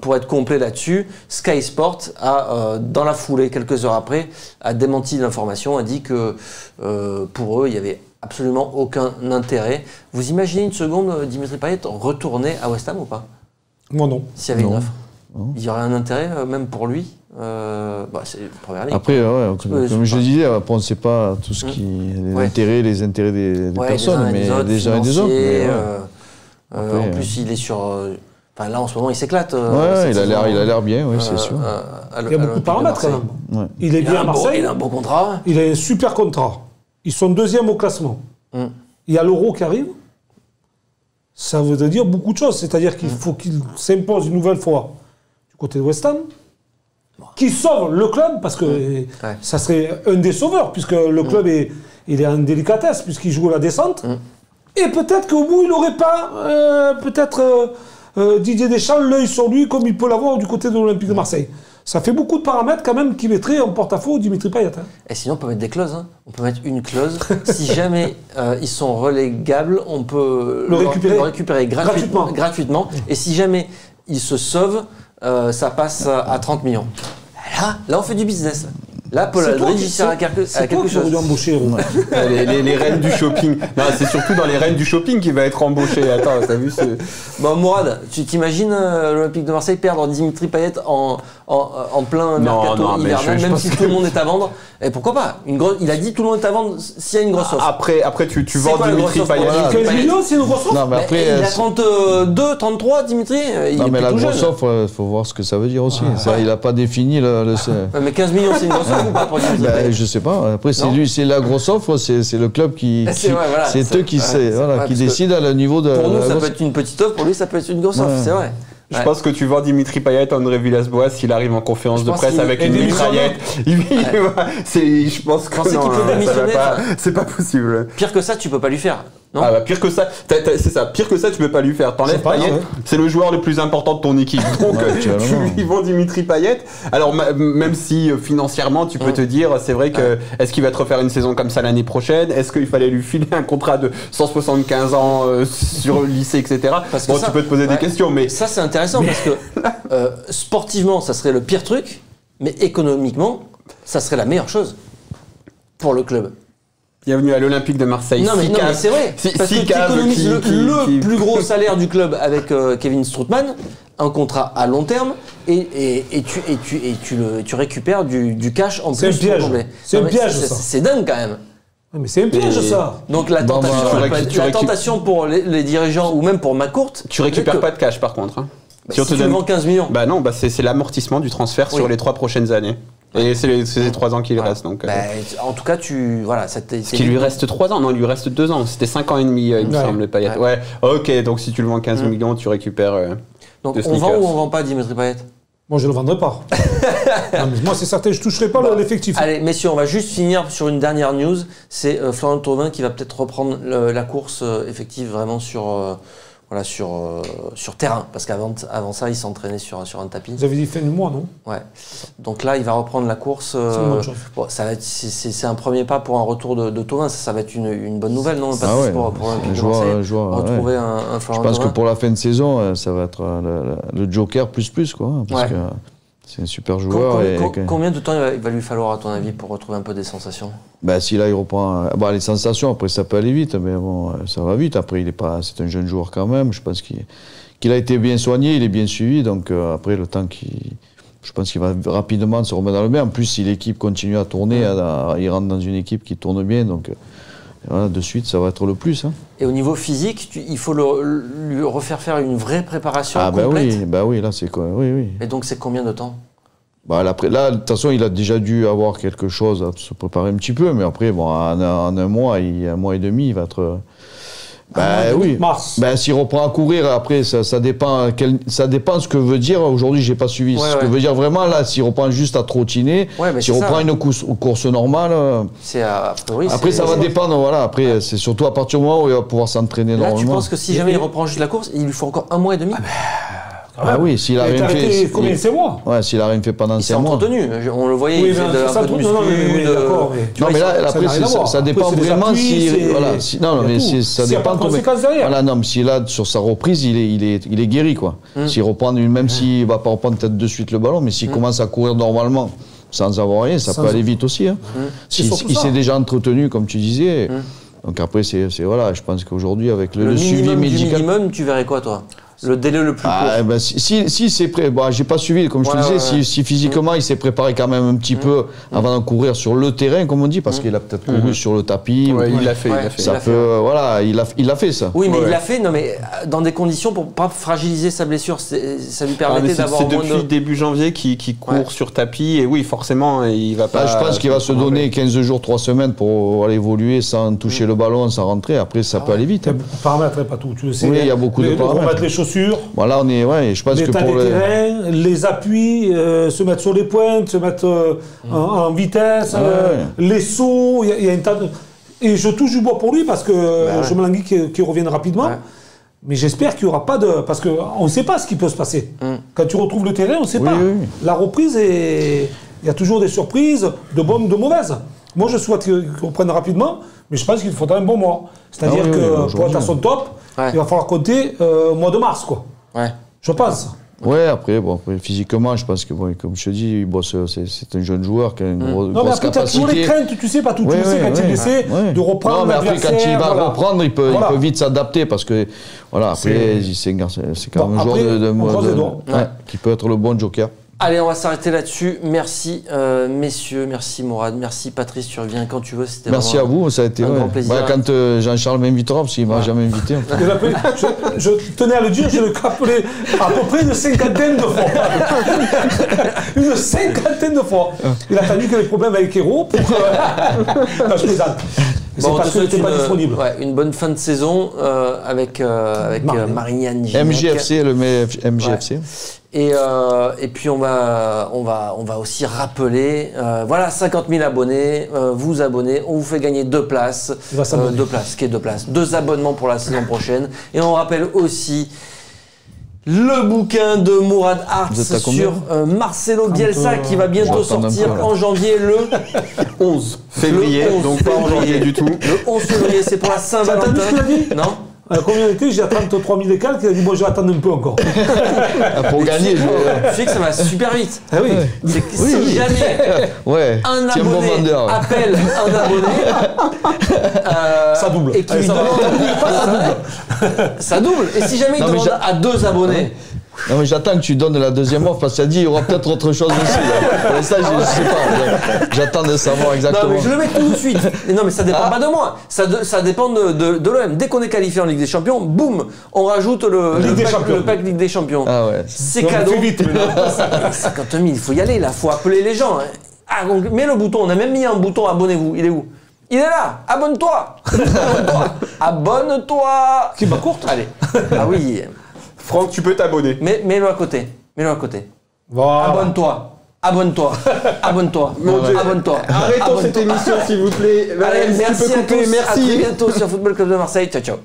Pour être complet là-dessus, Sky Sport a, dans la foulée, quelques heures après, a démenti l'information, a dit que pour eux, il y avait absolument aucun intérêt. Vous imaginez une seconde Dimitri Payet retourner à West Ham ou pas? Moi non. S'il y avait une offre, il y aurait un intérêt même pour lui. C'est la première ligue. Après, comme je le disais, on ne sait pas tout ce qui les intérêts des personnes, mais des uns et des autres. En plus, il est sur. Là, en ce moment, il s'éclate. Il a l'air bien, c'est sûr. Il y a beaucoup de paramètres quand même. Ouais. Il est bien à Marseille. Il a un bon contrat. Il a un super contrat. Ils sont deuxième au classement. Il y a l'Euro qui arrive. Ça veut dire beaucoup de choses. C'est-à-dire qu'il faut qu'il s'impose une nouvelle fois du côté de West Ham, qui sauve le club, parce que ça serait un des sauveurs, puisque le club il est en délicatesse, puisqu'il joue la descente. Et peut-être qu'au bout, il n'aurait pas Didier Deschamps l'œil sur lui, comme il peut l'avoir du côté de l'Olympique de Marseille. Ça fait beaucoup de paramètres quand même qui mettraient en porte-à-faux Dimitri Payet. Et sinon, on peut mettre des clauses. On peut mettre une clause. Si jamais ils sont relégables, on peut le récupérer gratuitement. Et si jamais ils se sauvent, ça passe à 30 millions. Là, on fait du business. Là, Paul Aldridge, il sert à quelque chose. Les reines du shopping. Non, c'est surtout dans les reines du shopping qu'il va être embauché. Attends, t'as vu ce... Bon, Mourad, tu t'imagines l'Olympique de Marseille perdre Dimitri Payet en plein mercato hivernal, même si tout le monde est à vendre? Et pourquoi pas? Il a dit tout le monde est à vendre s'il y a une grosse offre. Après tu vends Dimitri Payet. 15 millions, c'est une grosse offre. Il a 32, 33, Dimitri. Non, mais la grosse offre, il faut voir ce que ça veut dire aussi. Il n'a pas défini le... Mais 15 millions, c'est une grosse offre ou pas pour Dimitri Payet? Je sais pas. Après, c'est la grosse offre, c'est le club qui... C'est eux qui décident à le niveau de... Pour nous, ça peut être une petite offre, pour lui, ça peut être une grosse offre, c'est vrai. Je pense que tu vends Dimitri Payet à André Villas-Boas s'il arrive en conférence de presse avec une mitraillette. Je pense que c'est pas possible. Pire que ça, tu peux pas lui faire. Non, pire que ça, c'est ça. Pire que ça, tu peux pas lui faire. T'enlèves Payet, c'est le joueur le plus important de ton équipe. Donc, tu lui vends Dimitri Payet. Alors, même si financièrement, tu peux te dire, c'est vrai que est-ce qu'il va te refaire une saison comme ça l'année prochaine? Est-ce qu'il fallait lui filer un contrat de 175 ans sur le lycée, etc. Bon, tu peux te poser des questions, mais ça, c'est intéressant parce que sportivement, ça serait le pire truc, mais économiquement, ça serait la meilleure chose pour le club. Bienvenue à l'Olympique de Marseille. Non, mais c'est vrai. Parce que tu économises le plus gros salaire du club avec Kevin Strootman, un contrat à long terme, et tu récupères du cash en plus. C'est un piège. C'est un piège, ça. C'est dingue quand même. Mais c'est un piège, ça. Donc la tentation pour les dirigeants ou même pour McCourt. Tu récupères pas de cash par contre. Si tu vends 15 millions. Bah non, c'est l'amortissement du transfert sur les 3 prochaines années. Et c'est les 3 ans qu'il reste. Donc, en tout cas, ce qui lui reste 3 ans, non, il lui reste 2 ans. C'était 5 ans et demi, il me semble, Payet. Ouais, ok, donc si tu le vends 15 millions, tu récupères. Donc on vend ou on vend pas Dimitri Payet? Moi, je ne le vendrai pas. Non, mais moi, c'est certain, je ne toucherai pas l'effectif. Allez, messieurs, on va juste finir sur une dernière news. C'est Florent Thauvin qui va peut-être reprendre la course effective vraiment sur terrain, parce qu'avant ça, il s'entraînait sur un tapis. Vous avez dit fin du mois, non? Ouais. Donc là, il va reprendre la course. C'est un premier pas pour un retour de Thauvin. Ça va être une bonne nouvelle, non? Pour retrouver un Florent Thauvin. Je pense que pour la fin de saison, ça va être le Joker plus, quoi. Parce que c'est un super joueur. Combien de temps il va lui falloir, à ton avis, pour retrouver un peu des sensations? Si là, il reprend... les sensations, après, ça peut aller vite, mais bon, ça va vite. Après, c'est un jeune joueur quand même. Je pense qu'il a été bien soigné, il est bien suivi. Donc, après, le temps je pense qu'il va rapidement se remettre dans le bain. En plus, si l'équipe continue à tourner, il rentre dans une équipe qui tourne bien. Donc, voilà, de suite, ça va être le plus. Et au niveau physique, il faut lui refaire faire une vraie préparation complète? Oui, là, c'est quoi? Oui. Et donc, c'est combien de temps? Là, de toute façon, il a déjà dû avoir quelque chose à se préparer un petit peu, mais après, en un mois, un mois et demi, il va être... Mars. S'il reprend à courir, après, ça dépend ce que veut dire. Aujourd'hui, j'ai pas suivi ce que veut dire vraiment. Là, s'il reprend juste à trottiner, s'il reprend une course normale... Après, ça va dépendre. Voilà. Après, c'est surtout à partir du moment où il va pouvoir s'entraîner normalement. Tu penses que si jamais il reprend juste la course, il lui faut encore un mois et demi? Ah oui, s'il a rien fait. Combien, 6 mois? Ouais, s'il a rien fait pendant 5 mois. Il s'est entretenu, on le voyait, il faisait un peu de muscu. Non, mais là, après, ça dépend vraiment si. Voilà, non, mais ça dépend. Voilà, non, mais si là, sur sa reprise, il est guéri, quoi. S'il reprend, même s'il va pas reprendre peut-être de suite le ballon, mais s'il commence à courir normalement, sans avoir rien, ça peut aller vite aussi. Il s'est déjà entretenu, comme tu disais. Donc après, voilà, je pense qu'aujourd'hui, avec le suivi médical. Le minimum, tu verrais quoi, toi? Le délai le plus court. Ben, si c'est prêt, bon, j'ai pas suivi, comme je te disais, si physiquement il s'est préparé quand même un petit peu avant de courir sur le terrain, comme on dit, parce qu'il a peut-être couru sur le tapis. Ouais, il l'a fait. Voilà, il a fait ça. Oui, mais il l'a fait, non, mais dans des conditions pour pas fragiliser sa blessure. Ça lui permettait d'avoir. C'est depuis début janvier qu'il court sur tapis, et oui, forcément, il va pas. Je pense qu'il va se donner 15 jours, 3 semaines pour aller évoluer sans toucher le ballon, sans rentrer. Après, ça peut aller vite. Il y a beaucoup de paramètres, pas tout. Tu le sais. Oui, il y a beaucoup de paramètres. Remettre les chaussures. Voilà, je pense que pour les terrains, les appuis, se mettre sur les pointes, se mettre en vitesse, les sauts, il y a un tas de... Et je touche du bois pour lui parce que je me languis qu'il revienne rapidement. Ouais. Mais j'espère qu'il n'y aura pas de... Parce qu'on ne sait pas ce qui peut se passer. Quand tu retrouves le terrain, on ne sait pas. Oui. La reprise, il y a toujours des surprises, de bonnes, de mauvaises. Moi, je souhaite qu'il reprenne rapidement, mais je pense qu'il faudra un bon mois. C'est-à-dire que pour être à son top, il va falloir compter au mois de mars, quoi. Ouais. Je pense. Ouais, après, physiquement, je pense que, comme je te dis, c'est un jeune joueur qui a une grosse capacité. Non, mais après, tu as toujours les craintes, tu sais pas tout. Tu sais quand il essaie de reprendre. Non, mais après, quand il va reprendre, il peut vite s'adapter parce que, voilà, après, c'est quand même un joueur qui peut être le bon joker. Allez, on va s'arrêter là-dessus. Merci messieurs, merci Mourad, merci Patrice, tu reviens quand tu veux. Merci à vous, ça a été un grand plaisir. Quand Jean-Charles m'invitera, parce qu'il ne m'a jamais invité. En fait. je tenais à le dire, je le rappelais à peu près une cinquantaine de fois. Une cinquantaine de fois. Il a fallu qu'il y ait des problèmes avec Hérault pour... Non, je plaisante. C'est parce qu'il n'était pas disponible. Ouais, une bonne fin de saison avec Marignane Gignac. MGFC, le MGFC. Et puis on va aussi rappeler, voilà, 50 000 abonnés, vous abonnez, on vous fait gagner 2 places. 2 places, qui est 2 places. 2 abonnements pour la saison prochaine. Et on rappelle aussi le bouquin de Mourad Arts sur Marcelo Bielsa qui va bientôt sortir en janvier, le 11 février, donc pas en janvier du tout. Le 11 février, c'est pour la Saint-Valentin. T'as vu ce qu'il a dit ? Non. Combien était? J'ai 33 000 et quelques. Il a dit, bon, je vais attendre un peu encore. Pour gagner. Tu sais que ça va super vite. Ah oui. Si jamais un abonné appelle un abonné, ça double. Et qu'il lui demande ça double. Et si jamais il demande à 2 abonnés. Non mais j'attends que tu donnes la deuxième offre parce que tu as dit il y aura peut-être autre chose aussi. Pour ça, je sais pas. J'attends de savoir exactement. Non mais je le mets tout de suite. Non mais ça dépend pas de moi. Ça dépend de l'OM. Dès qu'on est qualifié en Ligue des Champions, boum, on rajoute le pack Ligue des Champions. Ah ouais. C'est cadeau. 50 000, il faut y aller là. Faut appeler les gens. Ah, donc, mets le bouton. On a même mis un bouton abonnez-vous. Il est où? Il est là. Abonne-toi. Abonne-toi. Qui m'a courte. Allez. Ah oui. Franck, tu peux t'abonner. Mets-le à côté. Mets-le à côté. Voilà. Abonne-toi. Abonne-toi. Abonne-toi. Abonne-toi. Arrêtons cette émission, s'il vous plaît. Allez, merci à tous. Merci. À très bientôt sur Football Club de Marseille. Ciao, ciao.